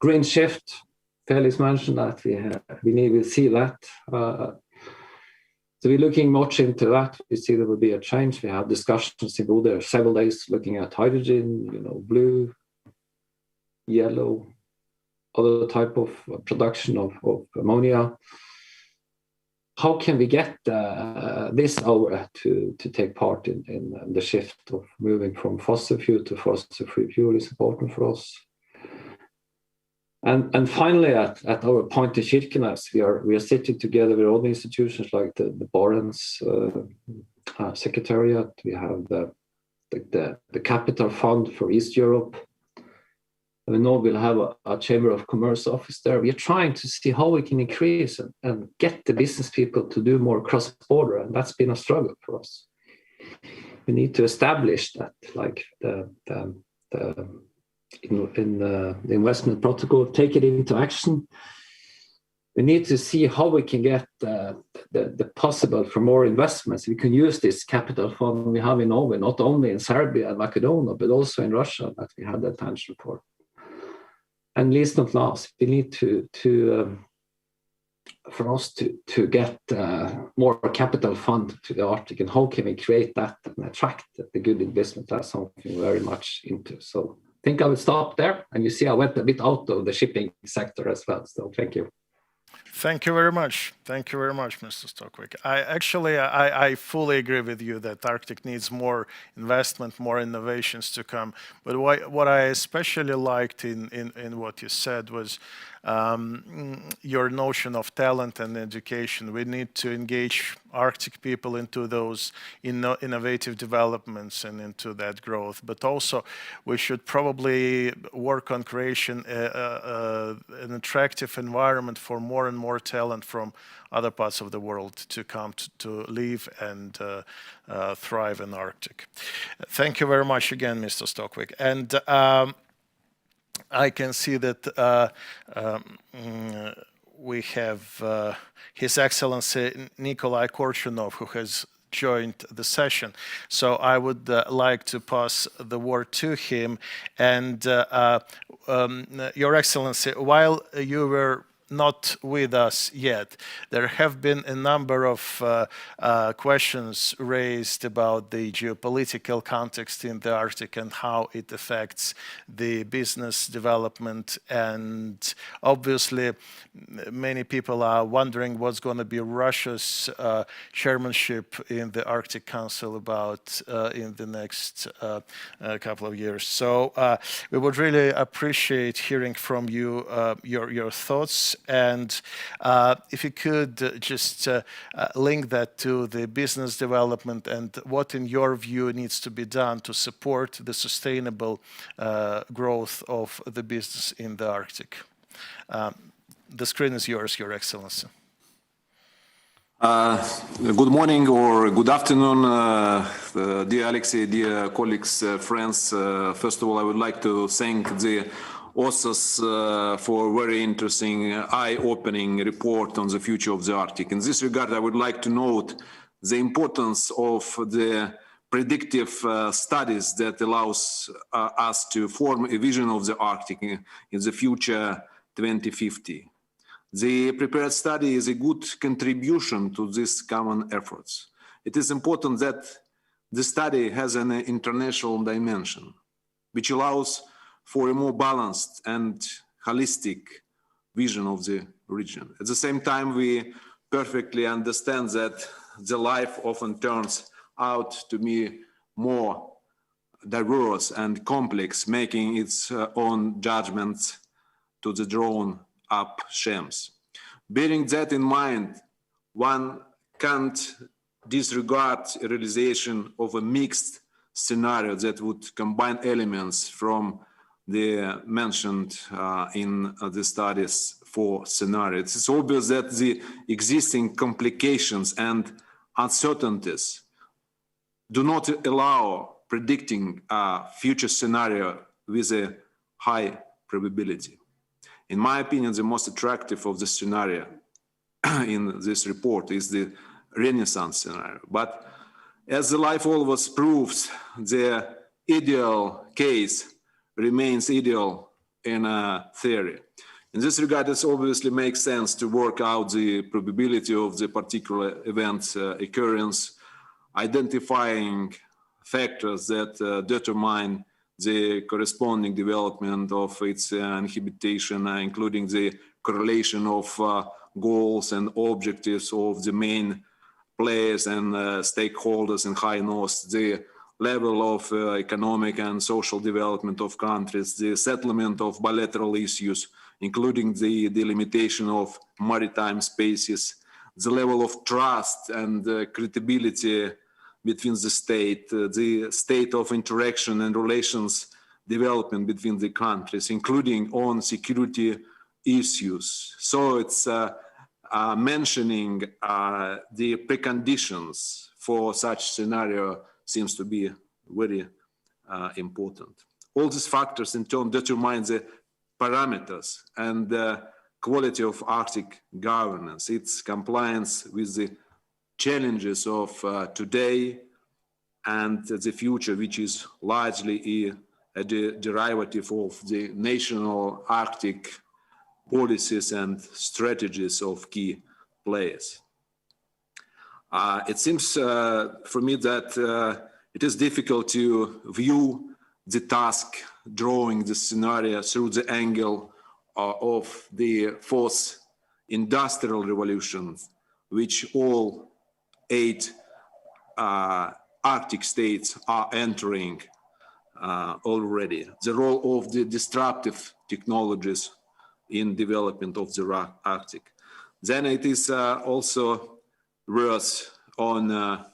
Green shift, Felix mentioned that we see that. So we're looking much into that. We see there will be a change. We have discussions in Bodø several days looking at hydrogen, blue, yellow, other type of production of ammonia. How can we get this over to take part in the shift of moving from fossil fuel to fossil-free fuel is important for us. And finally, at our point in Kirkenes, we are sitting together with all the institutions like the Barents Secretariat. We have the Capital Fund for East Europe. We know we'll have a Chamber of Commerce office there. We are trying to see how we can increase and get the business people to do more cross-border, and that's been a struggle for us. We need to establish that, like in the investment protocol, take it into action. We need to see how we can get the possible for more investments. We can use this capital fund we have in Norway, not only in Serbia and Macedonia, but also in Russia, that we had the attention for. And least not last, we need for us to get more capital fund to the Arctic, and how can we create that and attract the good investment? That's something we're very much into. So I think I will stop there. And you see, I went a bit out of the shipping sector as well. So thank you. Thank you very much. Thank you very much, Mr. Stokwick. I fully agree with you that Arctic needs more investment, more innovations to come. But what I especially liked in what you said was your notion of talent and education. We need to engage Arctic people into those innovative developments and into that growth. But also, we should probably work on creation an attractive environment for more and more talent from other parts of the world to come to live and thrive in Arctic. Thank you very much again, Mr. Stokwick. And I can see that we have His Excellency Nikolai Korchunov, who has joined the session. So I would like to pass the word to him. And Your Excellency, while you were not with us yet, there have been a number of questions raised about the geopolitical context in the Arctic and how it affects the business development. And obviously, many people are wondering what's going to be Russia's chairmanship in the Arctic Council about in the next couple of years. So we would really appreciate hearing from you your thoughts. And if you could just link that to the business development and what, in your view, needs to be done to support the sustainable growth of the business in the Arctic. The screen is yours, Your Excellency. Good morning or good afternoon, dear Alexei, dear colleagues, friends. First of all, I would like to thank the authors for a very interesting, eye-opening report on the future of the Arctic. In this regard, I would like to note the importance of the predictive studies that allows us to form a vision of the Arctic in the future 2050. The prepared study is a good contribution to these common efforts. It is important that the study has an international dimension, which allows for a more balanced and holistic vision of the region. At the same time, we perfectly understand that the life often turns out to be more diverse and complex, making its own judgments to the drawn-up schemes. Bearing that in mind, one can't disregard a realization of a mixed scenario that would combine elements from the mentioned in the studies for scenarios. It's obvious that the existing complications and uncertainties do not allow predicting a future scenario with a high probability. In my opinion, the most attractive of the scenario in this report is the Renaissance scenario. But as the life always proves, the ideal case remains ideal in theory. In this regard, it obviously makes sense to work out the probability of the particular event's occurrence, identifying factors that determine the corresponding development of its inhabitation, including the correlation of goals and objectives of the main players and stakeholders in High North, the level of economic and social development of countries, the settlement of bilateral issues, including the delimitation of maritime spaces, the level of trust and credibility between the state of interaction and relations development between the countries, including on security issues. So it's mentioning the preconditions for such scenario seems to be very important. All these factors in turn determine the parameters and the quality of Arctic governance, its compliance with the challenges of today and the future, which is largely a a derivative of the national Arctic policies and strategies of key players. It seems for me that it is difficult to view the task drawing the scenario through the angle of the fourth industrial revolution, which all 8 Arctic states are entering already. The role of the disruptive technologies in development of the Arctic. Then it is also worth on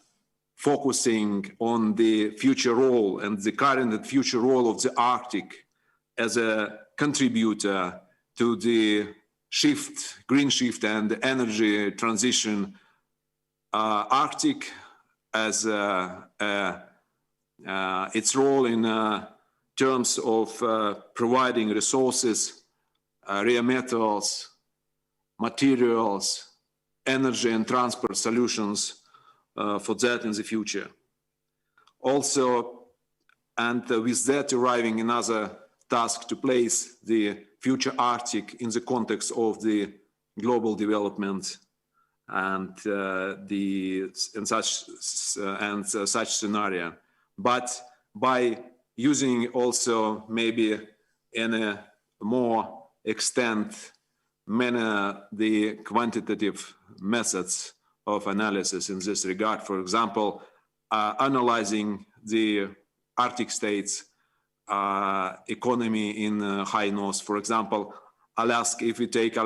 focusing on the future role and the current and future role of the Arctic as a contributor to the green shift and the energy transition. Arctic as its role in terms of providing resources, rare metals, materials, energy and transport solutions for that in the future. Also, and with that arriving another task to place the future Arctic in the context of the global development and such scenario, but by using also maybe in a more extent manner the quantitative methods of analysis in this regard. For example, analyzing the Arctic states economy in high north. For example, Alaska, if we take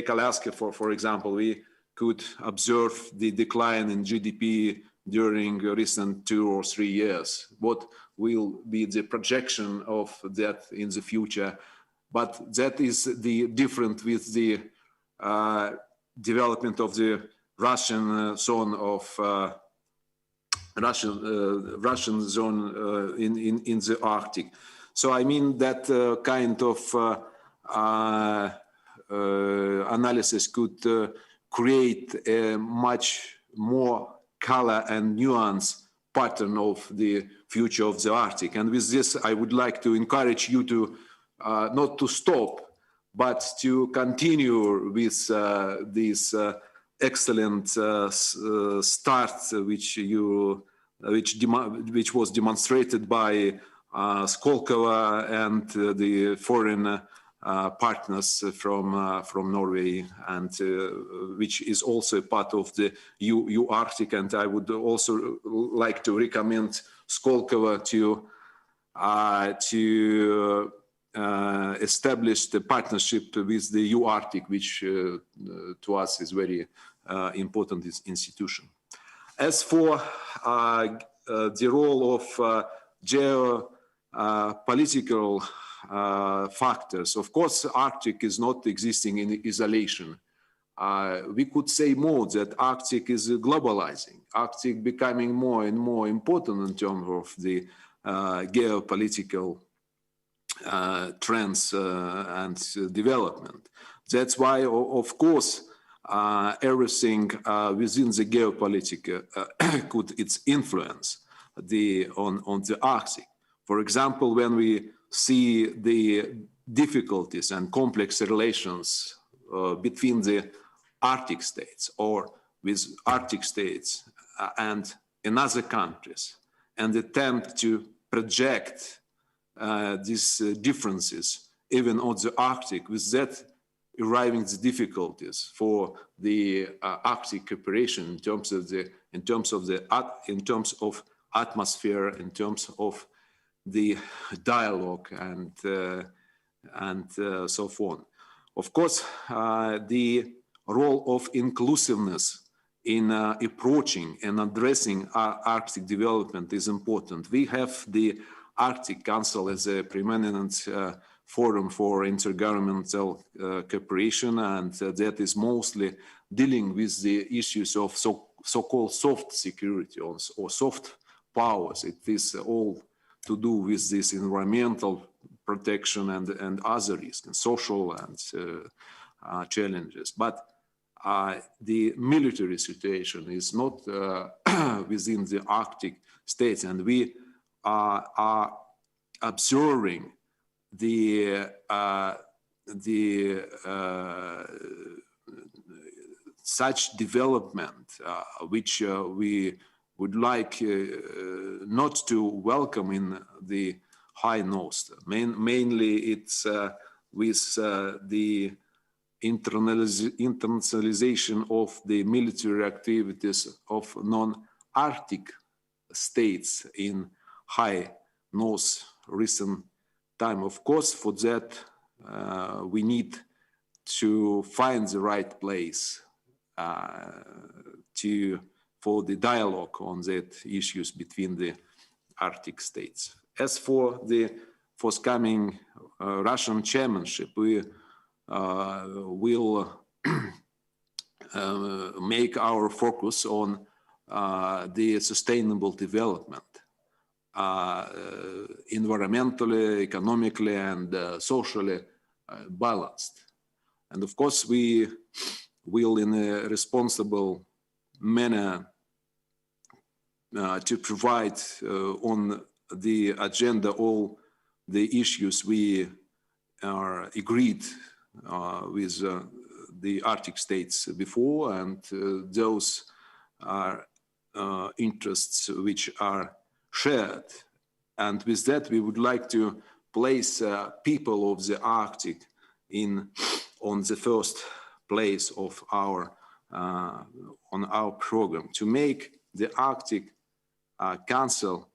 Alaska for example, we could observe the decline in GDP during recent 2 or 3 years. What will be the projection of that in the future? But that is the different with the development of the Russian zone of Russian zone in the Arctic. So I mean that kind of analysis could create a much more color and nuance pattern of the future of the Arctic. And with this, I would like to encourage you to not to stop, but to continue with this excellent start which was demonstrated by SKOLKOVO and the foreign partners from Norway, and which is also part of the Arctic. And I would also like to recommend SKOLKOVO to establish the partnership with the Arctic, which to us is very important institution. As for the role of geopolitical factors, of course, Arctic is not existing in isolation. We could say more that Arctic is globalizing. Arctic becoming more and more important in terms of the geopolitical trends and development. That's why, of course, everything within the geopolitical could its influence on the Arctic. For example, when we see the difficulties and complex relations between the Arctic states or with Arctic states and in other countries, and attempt to project these differences even on the Arctic, with that arriving the difficulties for the Arctic cooperation in terms of atmosphere, in terms of the dialogue and so on. Of course, the role of inclusiveness in approaching and addressing Arctic development is important. We have the Arctic Council as a preeminent forum for intergovernmental cooperation, and that is mostly dealing with the issues of so-called soft security or soft powers. It is all to do with this environmental protection and other risks, and social and challenges. But the military situation is not within the Arctic states, and we are observing the such development which we would like not to welcome in the High North. Mainly it's with the internationalization of the military activities of non-Arctic states in High North recent time. Of course, for that we need to find the right place for the dialogue on that issues between the Arctic states. As for the forthcoming Russian chairmanship, we will make our focus on the sustainable development, environmentally, economically, and socially balanced. And of course, we will, in a responsible manner, to provide on the agenda all the issues we are agreed with the Arctic states before, and those are interests which are shared. And with that, we would like to place people of the Arctic on the first place of our on our program, to make the Arctic Council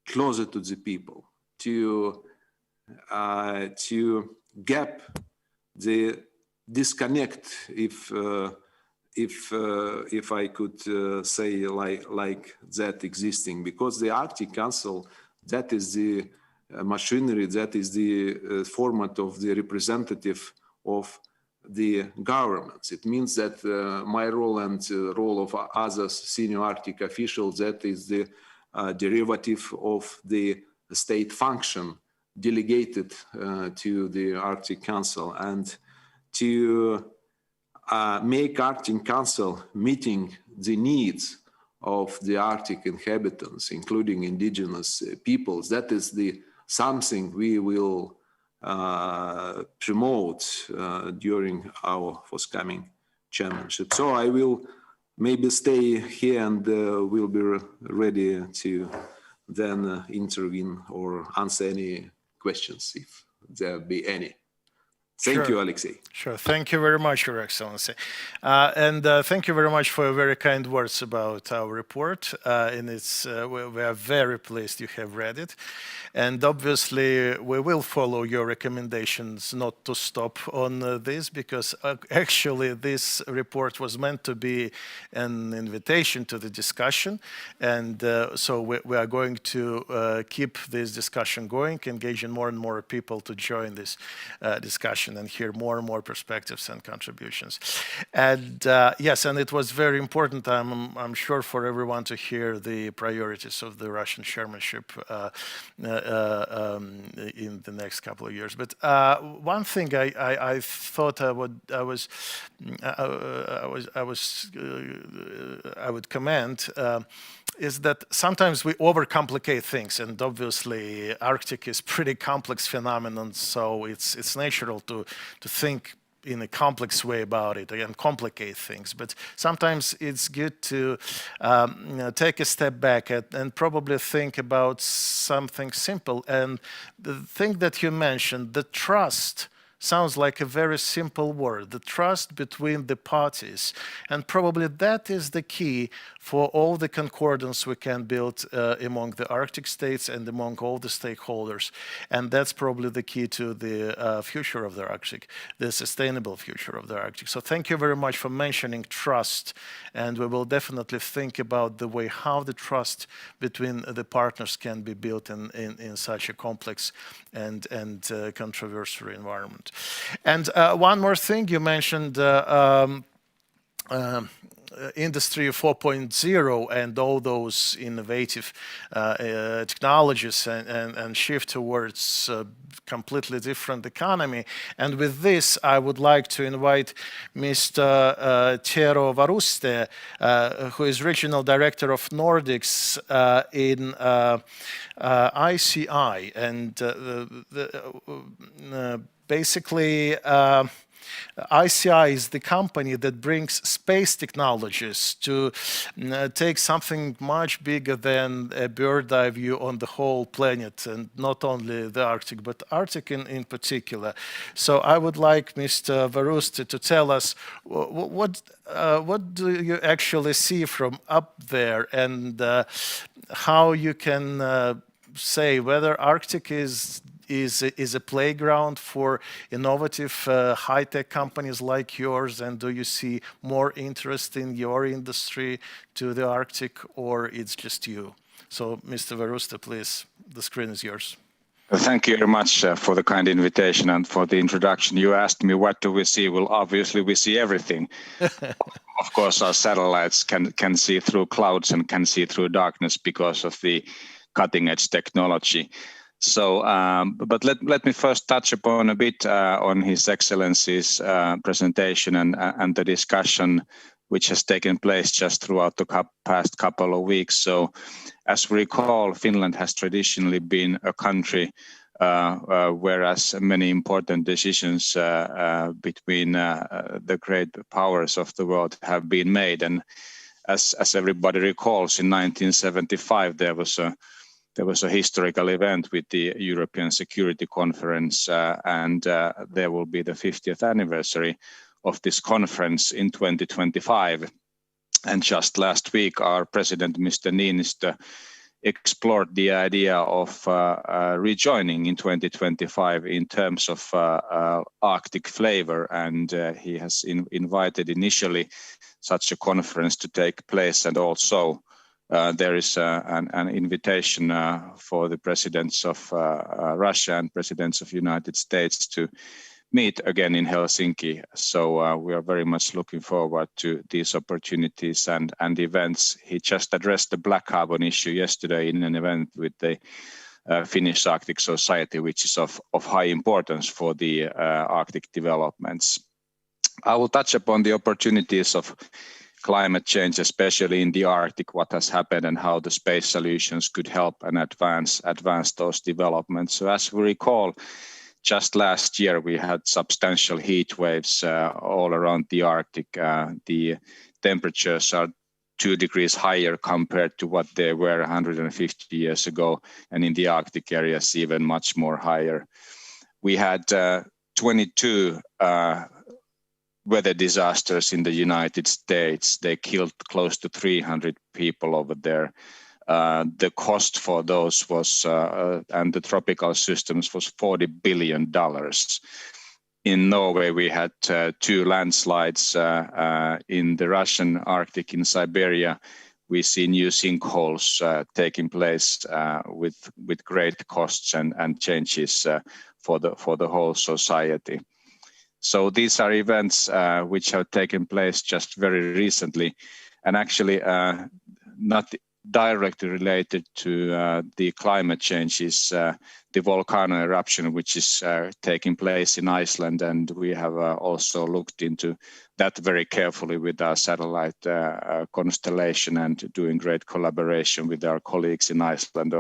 closer to the people, to gap the disconnect, if I could say like that existing, because the Arctic Council, that is the machinery, that is the format of the representative of the governments. It means that my role and the role of other senior Arctic officials, that is the derivative of the state function delegated to the Arctic Council, and to make Arctic Council meeting the needs of the Arctic inhabitants, including indigenous peoples. That is the something we will promote during our forthcoming chairmanship. So I will maybe stay here and will be ready to then intervene or answer any questions if there be any. Thank you, Alexei. Sure. Thank you very much, Your Excellency. And thank you very much for your very kind words about our report. And we are very pleased you have read it. And obviously, we will follow your recommendations not to stop on this, because actually this report was meant to be an invitation to the discussion. And so we are going to keep this discussion going, engaging more and more people to join this discussion and hear more and more perspectives and contributions. And yes, and it was very important, I'm sure, for everyone to hear the priorities of the Russian chairmanship in the next couple of years. But one thing I thought I would comment is that sometimes we overcomplicate things, and obviously Arctic is pretty complex phenomenon, so it's natural to think in a complex way about it and complicate things. But sometimes it's good to take a step back and probably think about something simple. And the thing that you mentioned, the trust, sounds like a very simple word, the trust between the parties. And probably that is the key for all the concordance we can build among the Arctic states and among all the stakeholders. And that's probably the key to the future of the Arctic, the sustainable future of the Arctic. So thank you very much for mentioning trust. And we will definitely think about the way how the trust between the partners can be built in such a complex and controversial environment. And one more thing, you mentioned Industry 4.0 and all those innovative technologies and shift towards a completely different economy. And with this, I would like to invite Mr. Tero Varuste, who is Regional Director of Nordics in ICI. And basically, ICI is the company that brings space technologies to take something much bigger than a bird's eye view on the whole planet, and not only the Arctic, but Arctic in particular. So I would like Mr. Varuste to tell us what do you actually see from up there, and how you can say whether Arctic is a playground for innovative high-tech companies like yours, and do you see more interest in your industry to the Arctic, or it's just you? So, Mr. Varuste, please, the screen is yours. Thank you very much for the kind invitation and for the introduction. You asked me what do we see? Well, obviously we see everything. Of course, our satellites can see through clouds and can see through darkness because of the cutting-edge technology. So, but let me first touch upon a bit on His Excellency's presentation and the discussion which has taken place just throughout the past couple of weeks. So, as we recall, Finland has traditionally been a country whereas many important decisions between the great powers of the world have been made. And as everybody recalls, in 1975 there was a historical event with the European Security Conference, and there will be the 50th anniversary of this conference in 2025. And just last week, our president, Mr. Niinistö, explored the idea of rejoining in 2025 in terms of Arctic flavor, and he has invited initially such a conference to take place, and also there is an invitation for the presidents of Russia and presidents of United States to meet again in Helsinki. So we are very much looking forward to these opportunities and events. He just addressed the black carbon issue yesterday in an event with the Finnish Arctic Society, which is of high importance for the Arctic developments. I will touch upon the opportunities of climate change, especially in the Arctic, what has happened and how the space solutions could help and advance those developments. So as we recall, just last year we had substantial heat waves all around the Arctic. The temperatures are 2 degrees higher compared to what they were 150 years ago, and in the Arctic areas even much more higher. We had 22 weather disasters in the United States. They killed close to 300 people over there. The cost for those was, and the tropical systems, was $40 billion. In Norway, we had 2 landslides in the Russian Arctic, in Siberia. We see new sinkholes taking place with great costs and changes for the whole society. So these are events which have taken place just very recently, and actually not directly related to the climate changes, the volcano eruption which is taking place in Iceland, and we have also looked into that very carefully with our satellite constellation and doing great collaboration with our colleagues in Iceland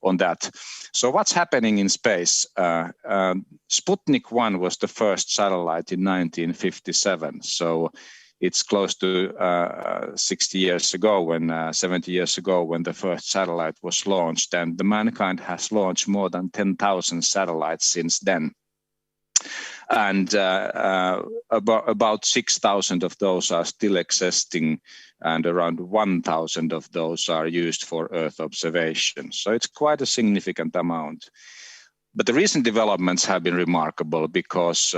on that. So what's happening in space? Sputnik 1 was the first satellite in 1957. So it's close to 70 years ago when the first satellite was launched, and the mankind has launched more than 10,000 satellites since then. And about 6,000 of those are still existing, and around 1,000 of those are used for Earth observation. So it's quite a significant amount. But the recent developments have been remarkable because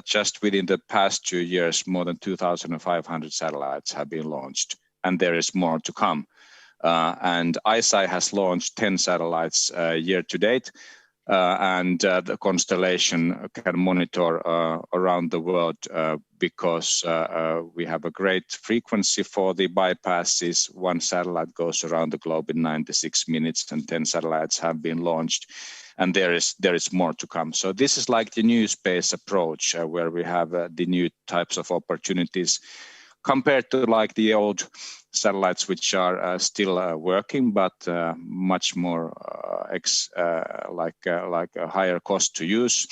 just within the past 2 years, more than 2,500 satellites have been launched, and there is more to come. And ICEYE has launched 10 satellites year to date. and the constellation can monitor around the world because we have a great frequency for the bypasses. One satellite goes around the globe in 96 minutes, and 10 satellites have been launched, and there is more to come. So this is like the new space approach, where we have the new types of opportunities compared to like the old satellites, which are still working, but much more like a higher cost to use,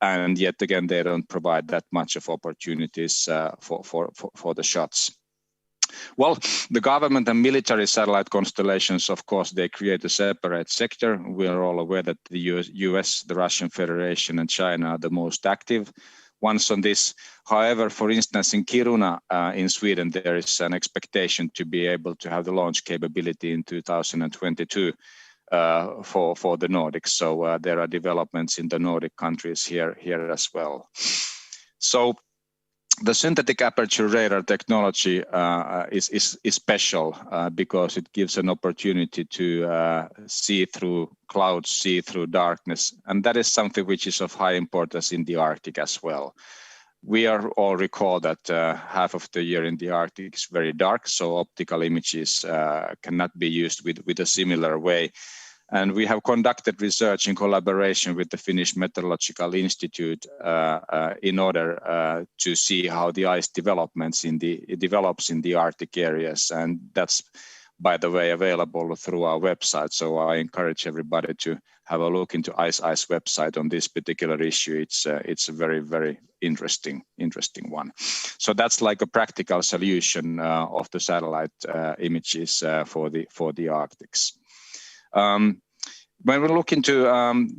and yet again they don't provide that much of opportunities for the shots. Well, the government and military satellite constellations, of course, they create a separate sector. We are all aware that the US, the Russian Federation, and China are the most active ones on this. However, for instance, in Kiruna in Sweden, there is an expectation to be able to have the launch capability in 2022 for the Nordics. So there are developments in the Nordic countries here as well. So the synthetic aperture radar technology is special because it gives an opportunity to see through clouds, see through darkness, and that is something which is of high importance in the Arctic as well. We are all recall that half of the year in the Arctic is very dark, so optical images cannot be used with a similar way. And we have conducted research in collaboration with the Finnish Meteorological Institute in order to see how the ice develops in the Arctic areas. And that's, by the way, available through our website. So I encourage everybody to have a look into Ice website on this particular issue. It's a very, very interesting one. So that's like a practical solution of the satellite images for the Arctics. When we look into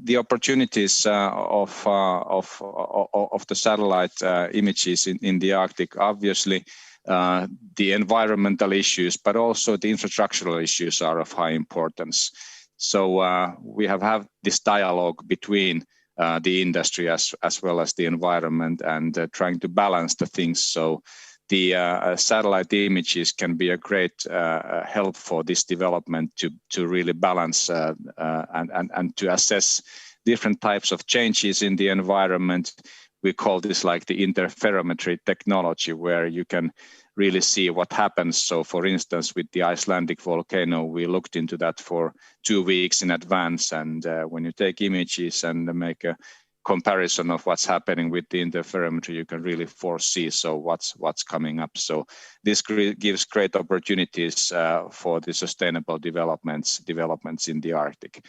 the opportunities of the satellite images in the Arctic, obviously the environmental issues, but also the infrastructural issues are of high importance. So we have this dialogue between the industry as well as the environment, and trying to balance the things. So the satellite images can be a great help for this development to really balance and to assess different types of changes in the environment. We call this like the interferometry technology, where you can really see what happens. So for instance, with the Icelandic volcano, we looked into that for 2 weeks in advance. And when you take images and make a comparison of what's happening with the interferometry, you can really foresee what's coming up. So this gives great opportunities for the sustainable developments in the Arctic.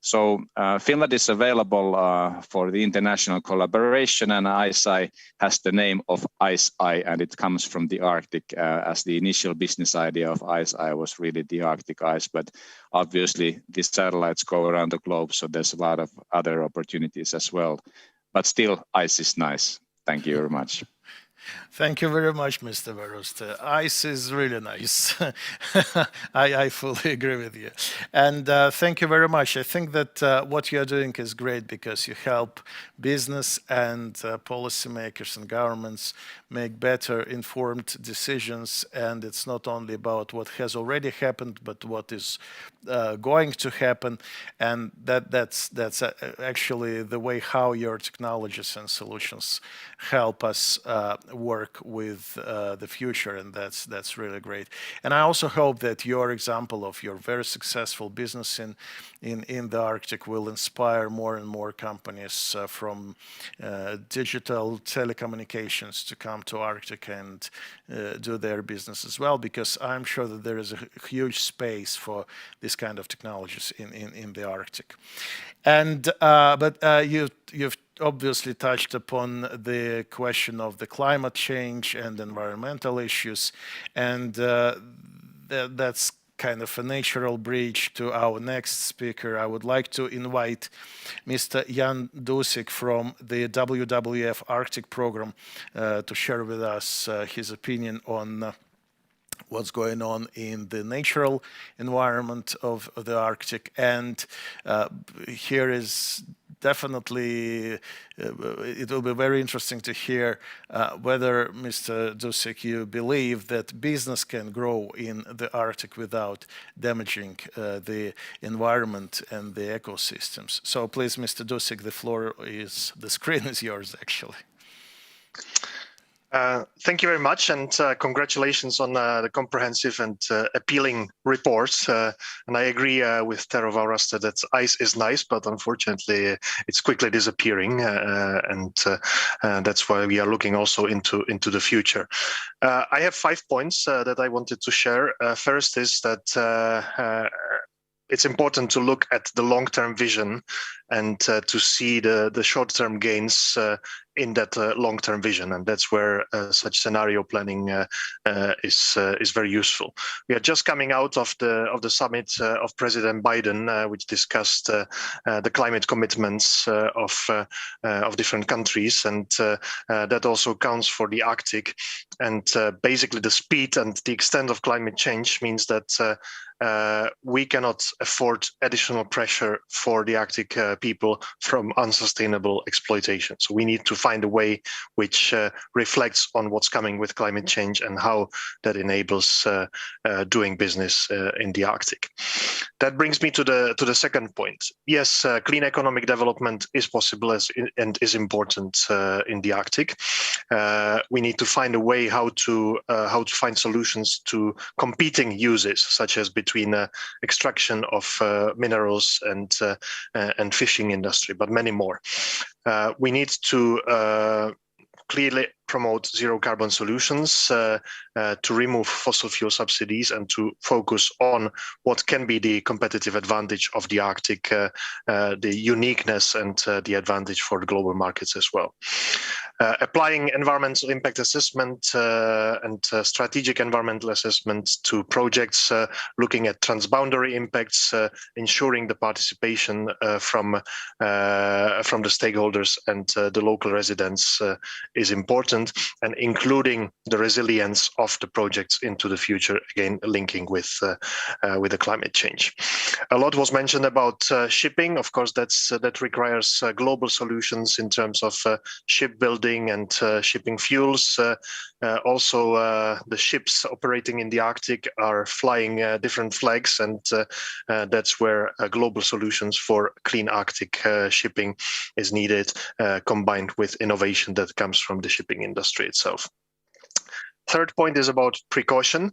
So Finland is available for the international collaboration, and ICEYE has the name of ICEYE, and it comes from the Arctic, as the initial business idea of ICEYE was really the Arctic ice. But obviously these satellites go around the globe, so there's a lot of other opportunities as well. But still, ice is nice. Thank you very much. Thank you very much, Mr. Varuste. Ice is really nice. I fully agree with you. And thank you very much. I think that what you're doing is great, because you help business and policymakers and governments make better informed decisions. And it's not only about what has already happened, but what is going to happen. And that's actually the way how your technologies and solutions help us work with the future, and that's really great. And I also hope that your example of your very successful business in the Arctic will inspire more and more companies from digital telecommunications to come to Arctic and do their business as well, because I'm sure that there is a huge space for this kind of technologies in the Arctic. And but you've obviously touched upon the question of the climate change and environmental issues, and that's kind of a natural bridge to our next speaker. I would like to invite Mr. Jan Dusik from the WWF Arctic program to share with us his opinion on what's going on in the natural environment of the Arctic. And here is definitely it will be very interesting to hear whether, Mr. Dusik, you believe that business can grow in the Arctic without damaging the environment and the ecosystems. So please, Mr. Dusik, the screen is yours, actually. Thank you very much, and congratulations on the comprehensive and appealing report. And I agree with Tero Vaurasta that ice is nice, but unfortunately it's quickly disappearing, and that's why we are looking also into the future. I have 5 points that I wanted to share. First is that it's important to look at the long-term vision and to see the short-term gains in that long-term vision, and that's where such scenario planning is very useful. We are just coming out of the summit of President Biden, which discussed the climate commitments of different countries, and that also counts for the Arctic. And basically, the speed and the extent of climate change means that we cannot afford additional pressure for the Arctic people from unsustainable exploitation. So we need to find a way which reflects on what's coming with climate change and how that enables doing business in the Arctic. That brings me to the second point. Yes, clean economic development is possible and is important in the Arctic. We need to find a way how to find solutions to competing uses, such as between extraction of minerals and fishing industry, but many more. We need to clearly promote zero carbon solutions, to remove fossil fuel subsidies, and to focus on what can be the competitive advantage of the Arctic, the uniqueness and the advantage for the global markets as well. Applying environmental impact assessment and strategic environmental assessment to projects, looking at transboundary impacts, ensuring the participation from the stakeholders and the local residents is important, and including the resilience of the projects into the future, again linking with the climate change. A lot was mentioned about shipping. Of course, that requires global solutions in terms of shipbuilding and shipping fuels. Also, the ships operating in the Arctic are flying different flags, and that's where global solutions for clean Arctic shipping is needed, combined with innovation that comes from the shipping industry itself. Third point is about precaution.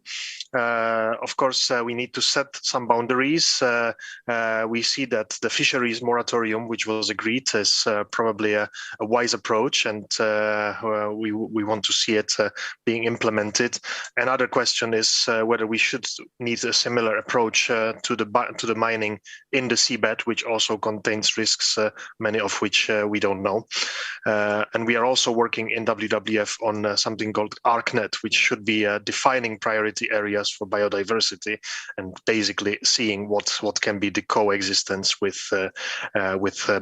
Of course, we need to set some boundaries. We see that the fisheries moratorium, which was agreed, is probably a wise approach, and we want to see it being implemented. Another question is whether we should need a similar approach to the mining in the seabed, which also contains risks, many of which we don't know. And we are also working in WWF on something called ARCNet, which should be defining priority areas for biodiversity and basically seeing what can be the coexistence with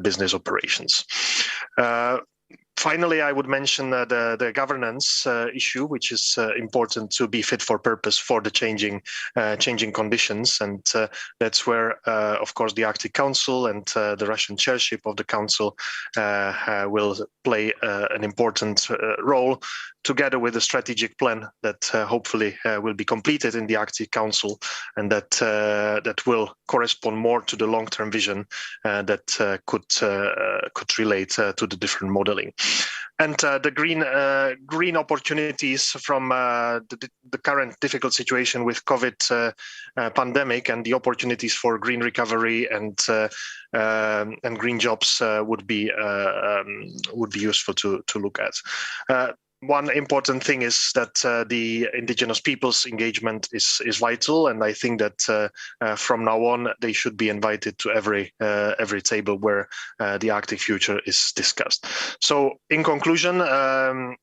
business operations. Finally, I would mention the governance issue, which is important to be fit for purpose for the changing conditions, and that's where, of course, the Arctic Council and the Russian chairship of the Council will play an important role, together with a strategic plan that hopefully will be completed in the Arctic Council, and that will correspond more to the long-term vision that could relate to the different modeling. And the green opportunities from the current difficult situation with COVID pandemic, and the opportunities for green recovery and green jobs would be useful to look at. One important thing is that the indigenous peoples' engagement is vital, and I think that from now on they should be invited to every table where the Arctic future is discussed. So, in conclusion,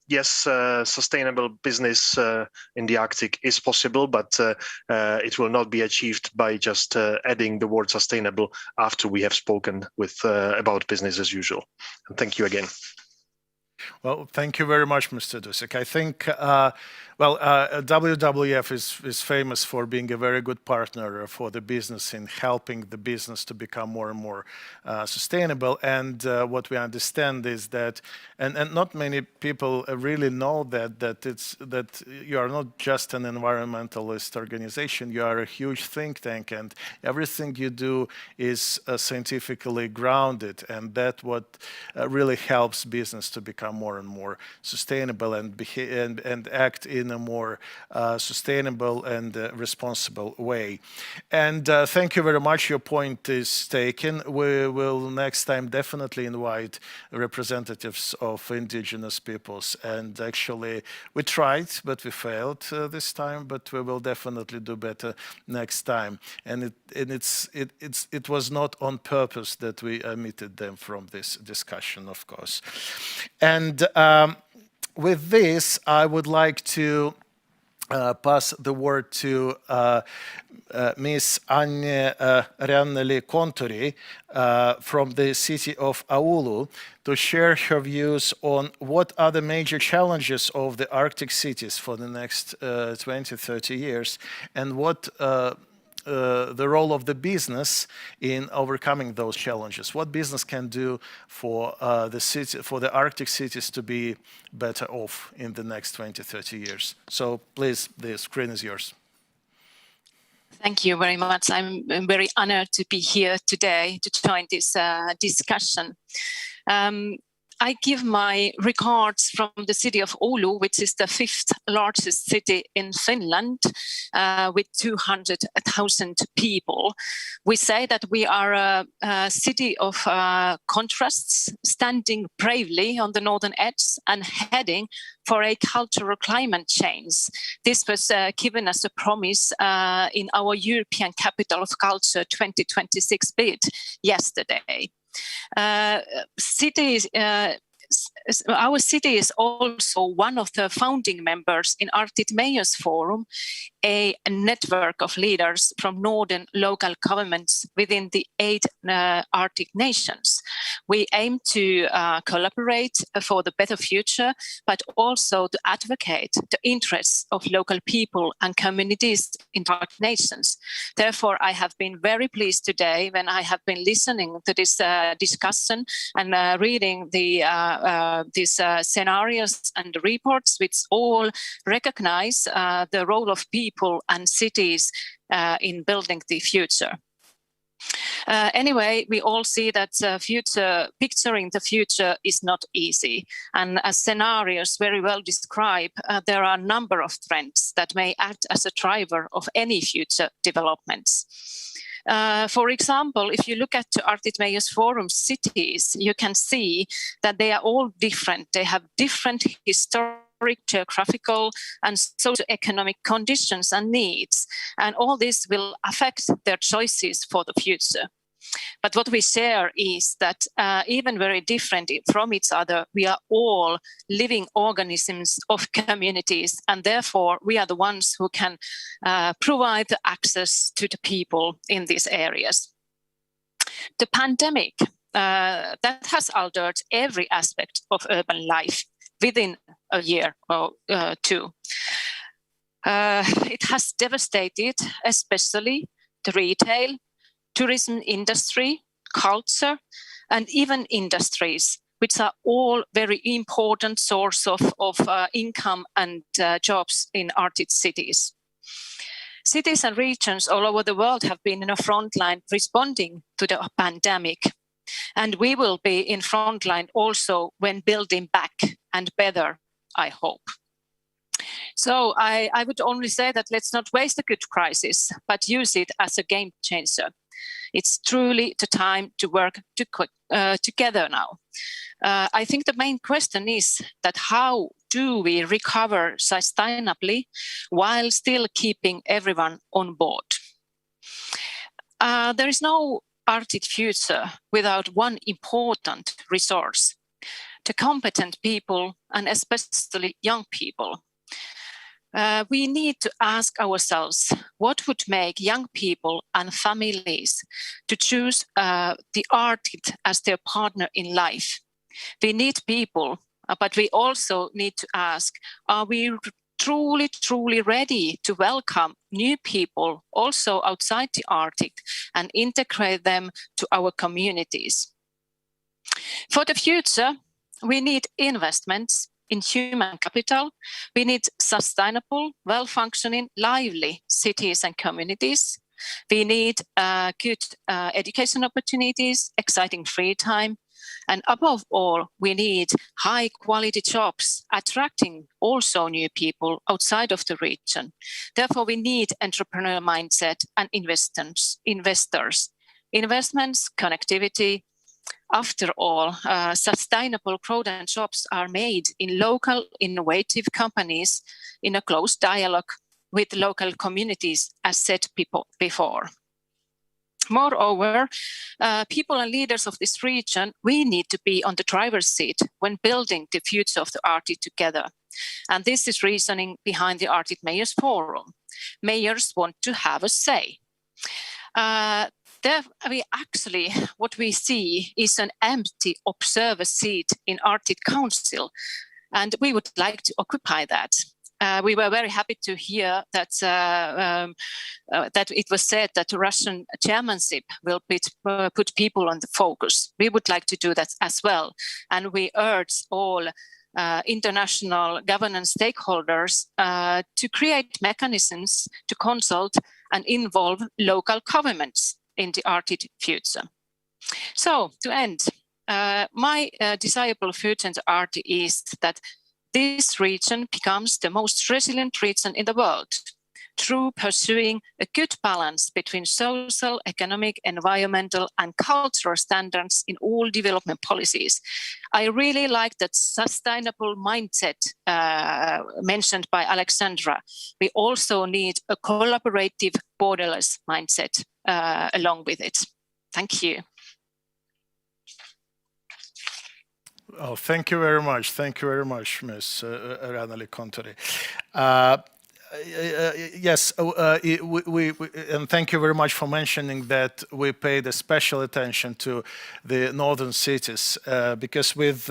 yes, sustainable business in the Arctic is possible, but it will not be achieved by just adding the word sustainable after we have spoken about business as usual. And thank you again. Well, thank you very much, Mr. Dusik. I think, WWF is famous for being a very good partner for the business in helping the business to become more and more sustainable. And what we understand is that, and not many people really know that you are not just an environmentalist organization, you are a huge think tank, and everything you do is scientifically grounded, and that what really helps business to become more and more sustainable and act in a more sustainable and responsible way. And thank you very much. Your point is taken. We will next time definitely invite representatives of indigenous peoples. And actually, we tried, but we failed this time. But we will definitely do better next time. And it was not on purpose that we omitted them from this discussion, of course. And with this, I would like to pass the word to Ms. Anne Ranneli-Konturi from the city of Oulu to share her views on what are the major challenges of the Arctic cities for the next 20, 30 years, and what the role of the business in overcoming those challenges. What business can do for the Arctic cities to be better off in the next 20, 30 years. So please, the screen is yours. Thank you very much. I'm very honored to be here today to join this discussion. I give my regards from the city of Oulu, which is the 5th largest city in Finland, with 200,000 people. We say that we are a city of contrasts, standing bravely on the northern edge and heading for a cultural climate change. This was given as a promise in our European Capital of Culture 2026 bid yesterday. Our city is also one of the founding members in Arctic Mayors Forum, a network of leaders from northern local governments within the 8 Arctic nations. We aim to collaborate for the better future, but also to advocate the interests of local people and communities in Arctic nations. Therefore, I have been very pleased today when I have been listening to this discussion and reading these scenarios and reports, which all recognize the role of people and cities in building the future. Anyway, we all see that picturing the future is not easy. And as scenarios very well describe, there are a number of trends that may act as a driver of any future developments. For example, if you look at the Arctic Mayors Forum cities, you can see that they are all different. They have different historic, geographical and socio-economic conditions and needs, and all this will affect their choices for the future. But what we share is that even very different from each other, we are all living organisms of communities, and therefore we are the ones who can provide the access to the people in these areas. The pandemic that has altered every aspect of urban life within a year or two. It has devastated especially the retail, tourism industry, culture, and even industries, which are all very important source of income and jobs in Arctic cities. Cities and regions all over the world have been in a front line responding to the pandemic. And we will be in front line also when building back and better, I hope. So I would only say that let's not waste a good crisis, but use it as a game changer. It's truly the time to work together now. I think the main question is that how do we recover sustainably while still keeping everyone on board? There is no Arctic future without one important resource, the competent people and especially young people. We need to ask ourselves what would make young people and families to choose the Arctic as their partner in life. We need people but we also need to ask, are we truly ready to welcome new people also outside the Arctic and integrate them to our communities? For the future, we need investments in human capital. We need sustainable, well-functioning, lively cities and communities. We need good education opportunities, exciting free time, and above all, we need high-quality jobs, attracting also new people outside of the region. Therefore, we need entrepreneurial mindset and investors, investments, connectivity. After all, sustainable growth and jobs are made in local innovative companies in a close dialogue with local communities, as said before. Moreover, people and leaders of this region, we need to be on the driver's seat when building the future of the Arctic together. And this is reasoning behind the Arctic Mayors Forum. Mayors want to have a say. What we see is an empty observer seat in Arctic Council, and we would like to occupy that. We were very happy to hear that that it was said that the Russian chairmanship will put people on the focus. We would like to do that as well, and we urge all international governance stakeholders to create mechanisms to consult and involve local governments in the Arctic future. So to end, my desirable future in the Arctic is that this region becomes the most resilient region in the world through pursuing a good balance between social, economic, environmental, and cultural standards in all development policies. I really like that sustainable mindset mentioned by Alexandra. We also need a collaborative, borderless mindset along with it. Thank you. Oh, thank you very much. Thank you very much, Ms. Ranali Kontori. Yes, and thank you very much for mentioning that we paid a special attention to the northern cities because with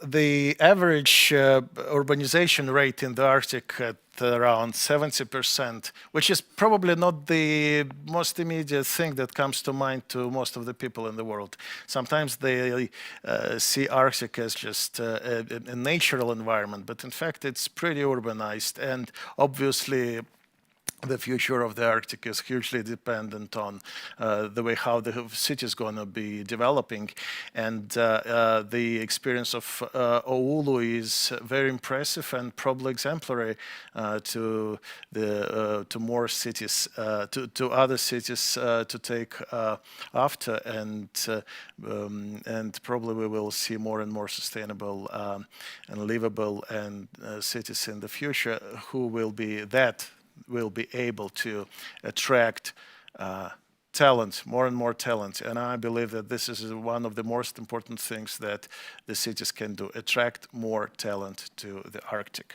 the average urbanization rate in the Arctic at around 70%, which is probably not the most immediate thing that comes to mind to most of the people in the world. Sometimes they see Arctic as just a natural environment, but in fact it's pretty urbanized, and obviously the future of the Arctic is hugely dependent on the way how the city is going to be developing. And the experience of Oulu is very impressive and probably exemplary to more cities, to other cities to take after. And probably we will see more and more sustainable and livable and cities in the future who will be able to attract talent, more and more talent. And I believe that this is one of the most important things that the cities can do, attract more talent to the Arctic.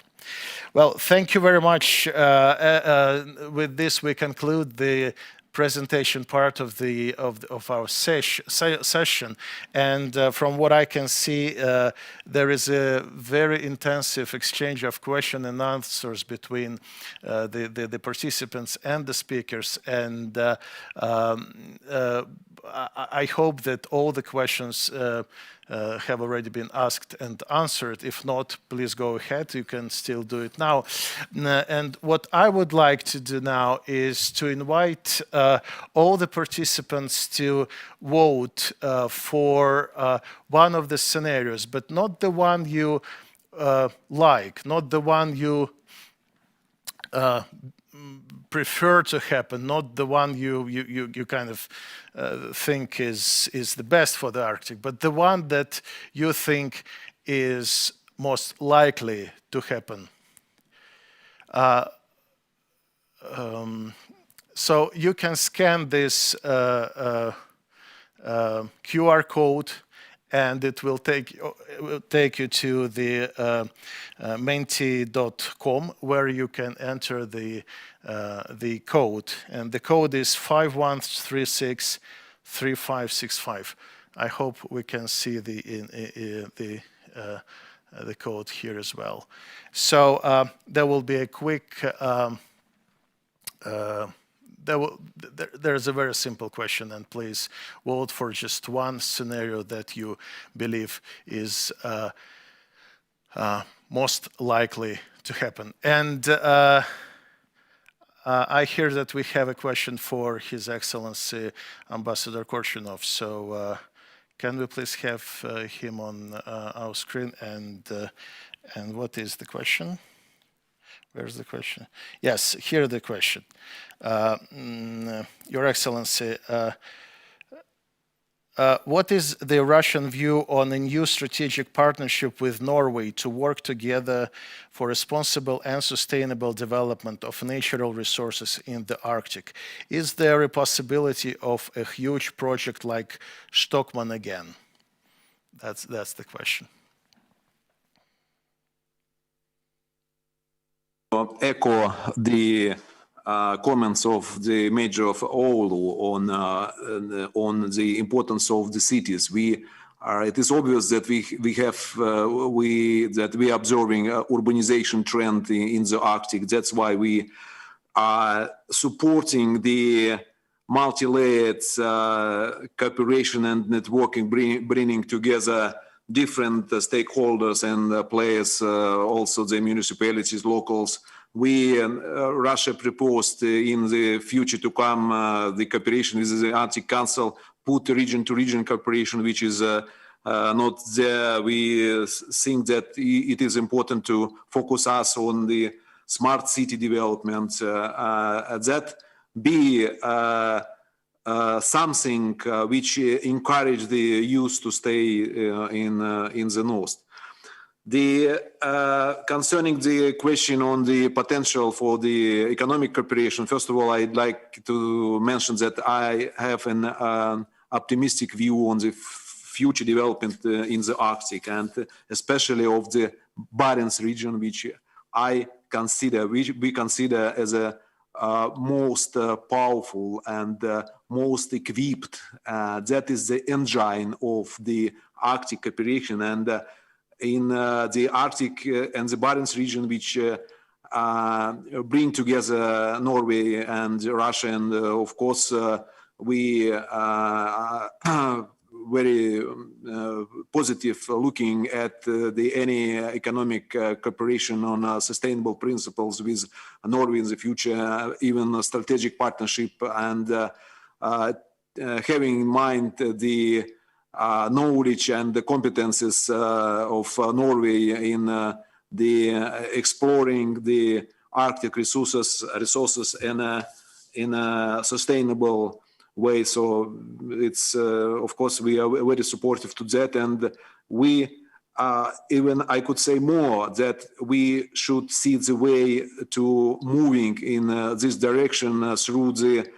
Well, thank you very much. With this, we conclude the presentation part of our session, and from what I can see, there is a very intensive exchange of question and answers between the participants and the speakers, and I hope that all the questions have already been asked and answered. If not, please go ahead. You can still do it now. And what I would like to do now is to invite all the participants to vote for one of the scenarios, but not the one you like, not the one you prefer to happen, not the one you kind of think is the best for the Arctic, but the one that you think is most likely to happen. So you can scan this QR code, and it will take you to the menti.com, where you can enter the code, and the code is 51363565. I hope we can see the code here as well. So there will be a quick. There's a very simple question, and please vote for just one scenario that you believe is most likely to happen. And I hear that we have a question for His Excellency Ambassador Korshunov. So can we please have him on our screen? And what is the question? Where's the question? Yes, here the question. Your Excellency, what is the Russian view on a new strategic partnership with Norway to work together for responsible and sustainable development of natural resources in the Arctic? Is there a possibility of a huge project like Stockman again? That's the question. Echo the comments of the Major of Oulu on the importance of the cities. It is obvious that we are observing urbanization trend in the Arctic. That's why we are supporting the multi-layered cooperation and networking, bringing together different stakeholders and players, also the municipalities, locals. Russia proposed in the future to come the cooperation with the Arctic Council, put region-to-region cooperation, which is not there. We think that it is important to focus us on the smart city development. That be something which encourage the youth to stay in the north. Concerning the question on the potential for the economic cooperation, first of all, I'd like to mention that I have an optimistic view on the future development in the Arctic, and especially of the Barents region, which we consider as a most powerful and most equipped. That is the engine of the Arctic cooperation, and in the Arctic and the Barents region, which bring together Norway and Russia, and of course we are very positive looking at any economic cooperation on sustainable principles with Norway in the future, even a strategic partnership, and having in mind the knowledge and the competences of Norway in the exploring the Arctic resources in a sustainable way. So it's of course we are very supportive to that, and we even I could say more that we should see the way to moving in this direction through the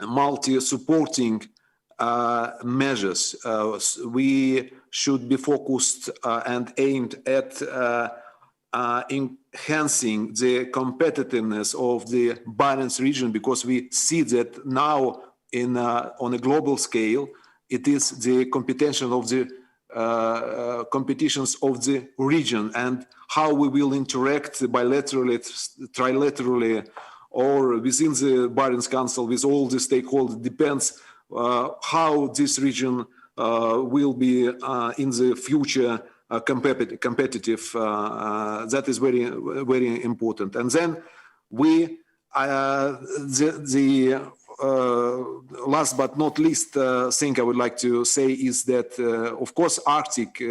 multi-supporting measures. We should be focused and aimed at enhancing the competitiveness of the Barents region, because we see that now on a global scale, it is the competition of the competitions of the region, and how we will interact bilaterally, trilaterally, or within the Barents Council with all the stakeholders depends how this region will be in the future competitive. That is very, very important. And then we, last but not least thing I would like to say is that, of course, Arctic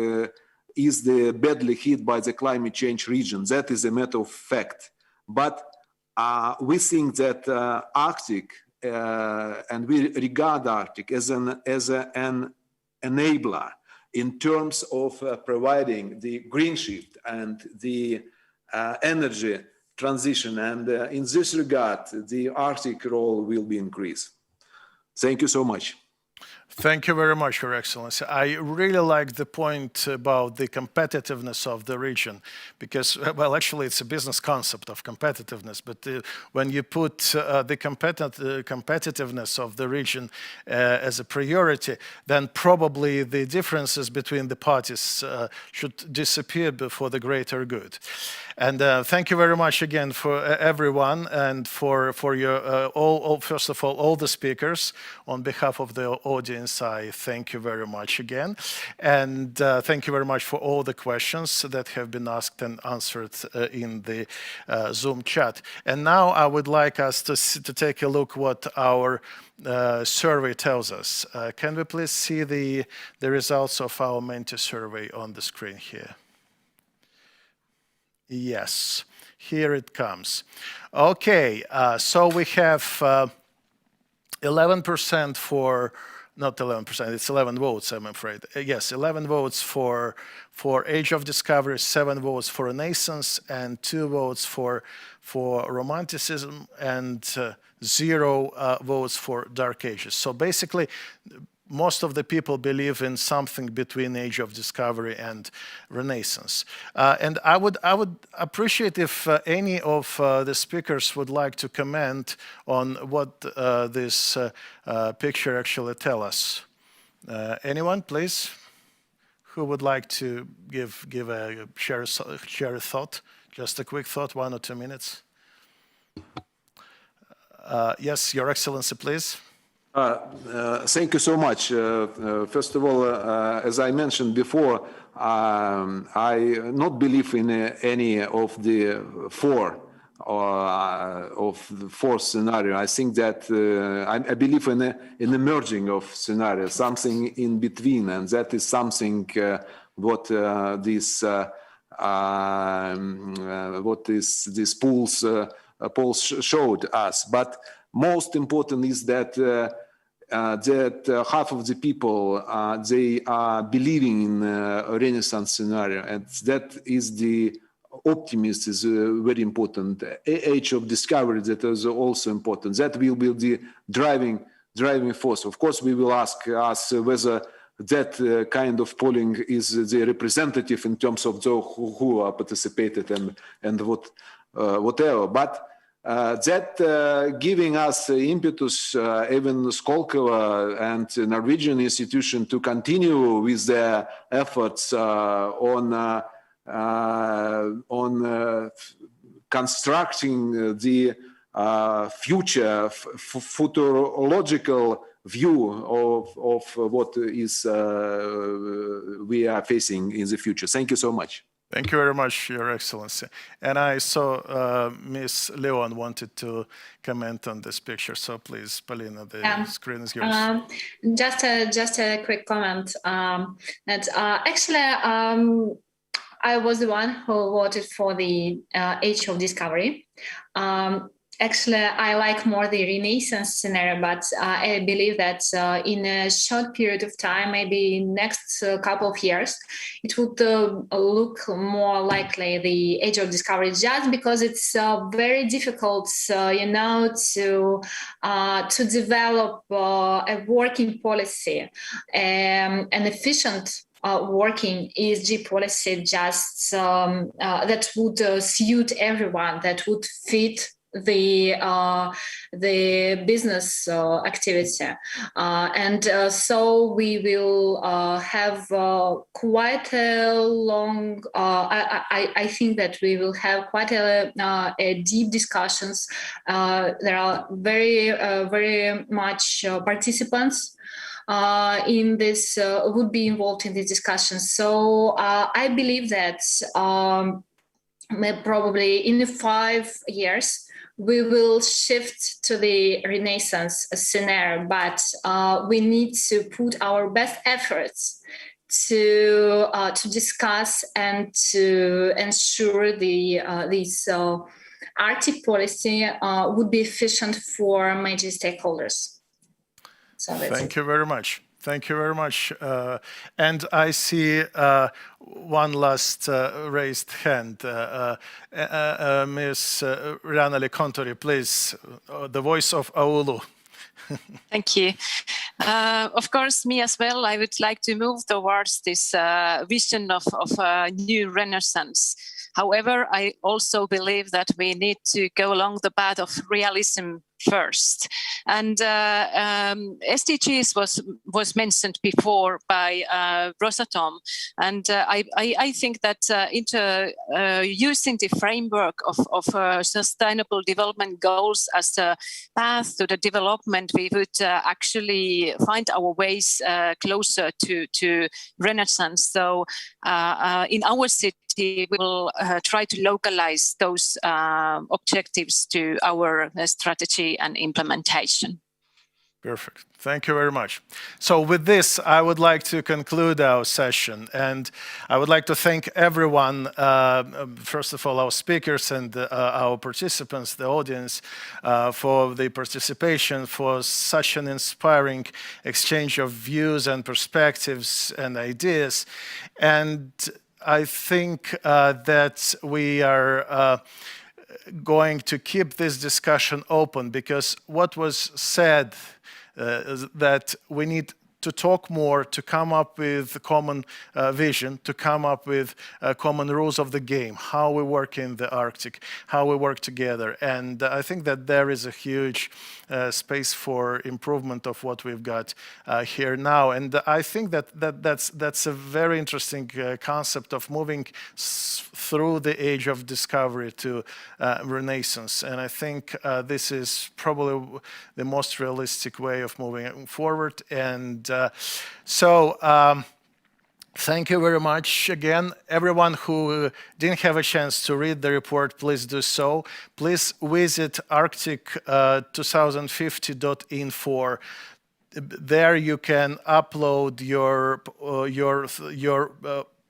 is the badly hit by the climate change region. That is a matter of fact. But we think that Arctic, and we regard Arctic as an enabler in terms of providing the green shift and the energy transition. And in this regard, the Arctic role will be increased. Thank you so much. Thank you very much, Your Excellency. I really like the point about the competitiveness of the region, because, well, actually, it's a business concept of competitiveness, but when you put the competitiveness of the region as a priority, then probably the differences between the parties should disappear for the greater good. And thank you very much again for everyone, and for your first of all the speakers. On behalf of the audience, I thank you very much again, and thank you very much for all the questions that have been asked and answered in the Zoom chat. And now I would like us to take a look what our survey tells us. Can we please see the results of our Menti survey on the screen here? Yes, here it comes. Okay, so we have 11% for, not 11%, it's 11 votes, I'm afraid. Yes, 11 votes for Age of Discovery, 7 votes for Renaissance, and 2 votes for Romanticism, and 0 votes for Dark Ages. So basically, most of the people believe in something between Age of Discovery and Renaissance. And I would appreciate if any of the speakers would like to comment on what this picture actually tells us. Anyone, please? Who would like to share a thought? Just a quick thought, 1 or 2 minutes. Yes, Your Excellency, please. Thank you so much. First of all, as I mentioned before, I not believe in any of the four scenario. I think that I believe in a merging of scenarios, something in between, and that is something what these polls showed us. But most important is that half of the people they are believing in a Renaissance scenario, and that is the optimist is very important. Age of Discovery, that is also important. That will be the driving force. Of course, we will ask us whether that kind of polling is the representative in terms of those who are participated and whatever. But that giving us impetus, even SKOLKOVO and Norwegian institution to continue with their efforts on constructing the futurological view of what is we are facing in the future. Thank you so much. Thank you very much, Your Excellency. And I saw Ms. Leon wanted to comment on this picture, so please, Polina, the screen is yours. Just a quick comment. That actually, I was the one who voted for the Age of Discovery. Actually, I like more the Renaissance scenario, but I believe that in a short period of time, maybe next couple of years, it would look more likely the Age of Discovery, just because it's very difficult, to develop a working policy, an efficient working ESG policy, just that would suit everyone, that would fit the business activity, and so we will have quite a long. I think that we will have quite a deep discussions. There are very much participants in this would be involved in this discussion. So I believe that probably in 5 years we will shift to the Renaissance scenario, but we need to put our best efforts to discuss and to ensure this Arctic policy would be efficient for major stakeholders. So Thank you very much. Thank you very much. And I see one last raised hand. Ms. Ranali Kontori, please, the voice of Oulu. Thank you. Of course, me as well, I would like to move towards this vision of a new renaissance. However, I also believe that we need to go along the path of realism first. And SDGs was mentioned before by Rosatom, and I think that using the framework of sustainable development goals as a path to the development, we would actually find our ways closer to Renaissance. So in our city, we will try to localize those objectives to our strategy and implementation. Perfect. Thank you very much. So with this, I would like to conclude our session, and I would like to thank everyone, first of all, our speakers and our participants, the audience, for the participation, for such an inspiring exchange of views and perspectives and ideas. And I think that we are going to keep this discussion open, because what was said is that we need to talk more, to come up with a common vision, to come up with common rules of the game, how we work in the Arctic, how we work together. And I think that there is a huge space for improvement of what we've got here now. And I think that's a very interesting concept of moving through the age of discovery to renaissance. And I think this is probably the most realistic way of moving forward. And thank you very much again. Everyone who didn't have a chance to read the report, please do so. Please visit ARCTIC-2050.info. There you can upload your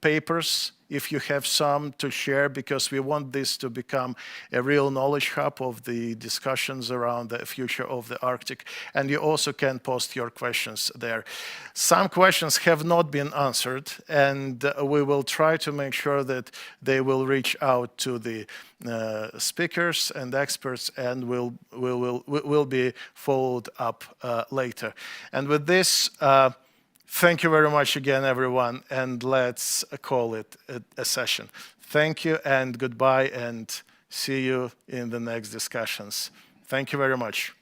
papers, if you have some, to share, because we want this to become a real knowledge hub of the discussions around the future of the Arctic. And you also can post your questions there. Some questions have not been answered, and we will try to make sure that they will reach out to the speakers and experts, and will be followed up later. And with this, thank you very much again, everyone, and let's call it a session. Thank you and goodbye, and see you in the next discussions. Thank you very much.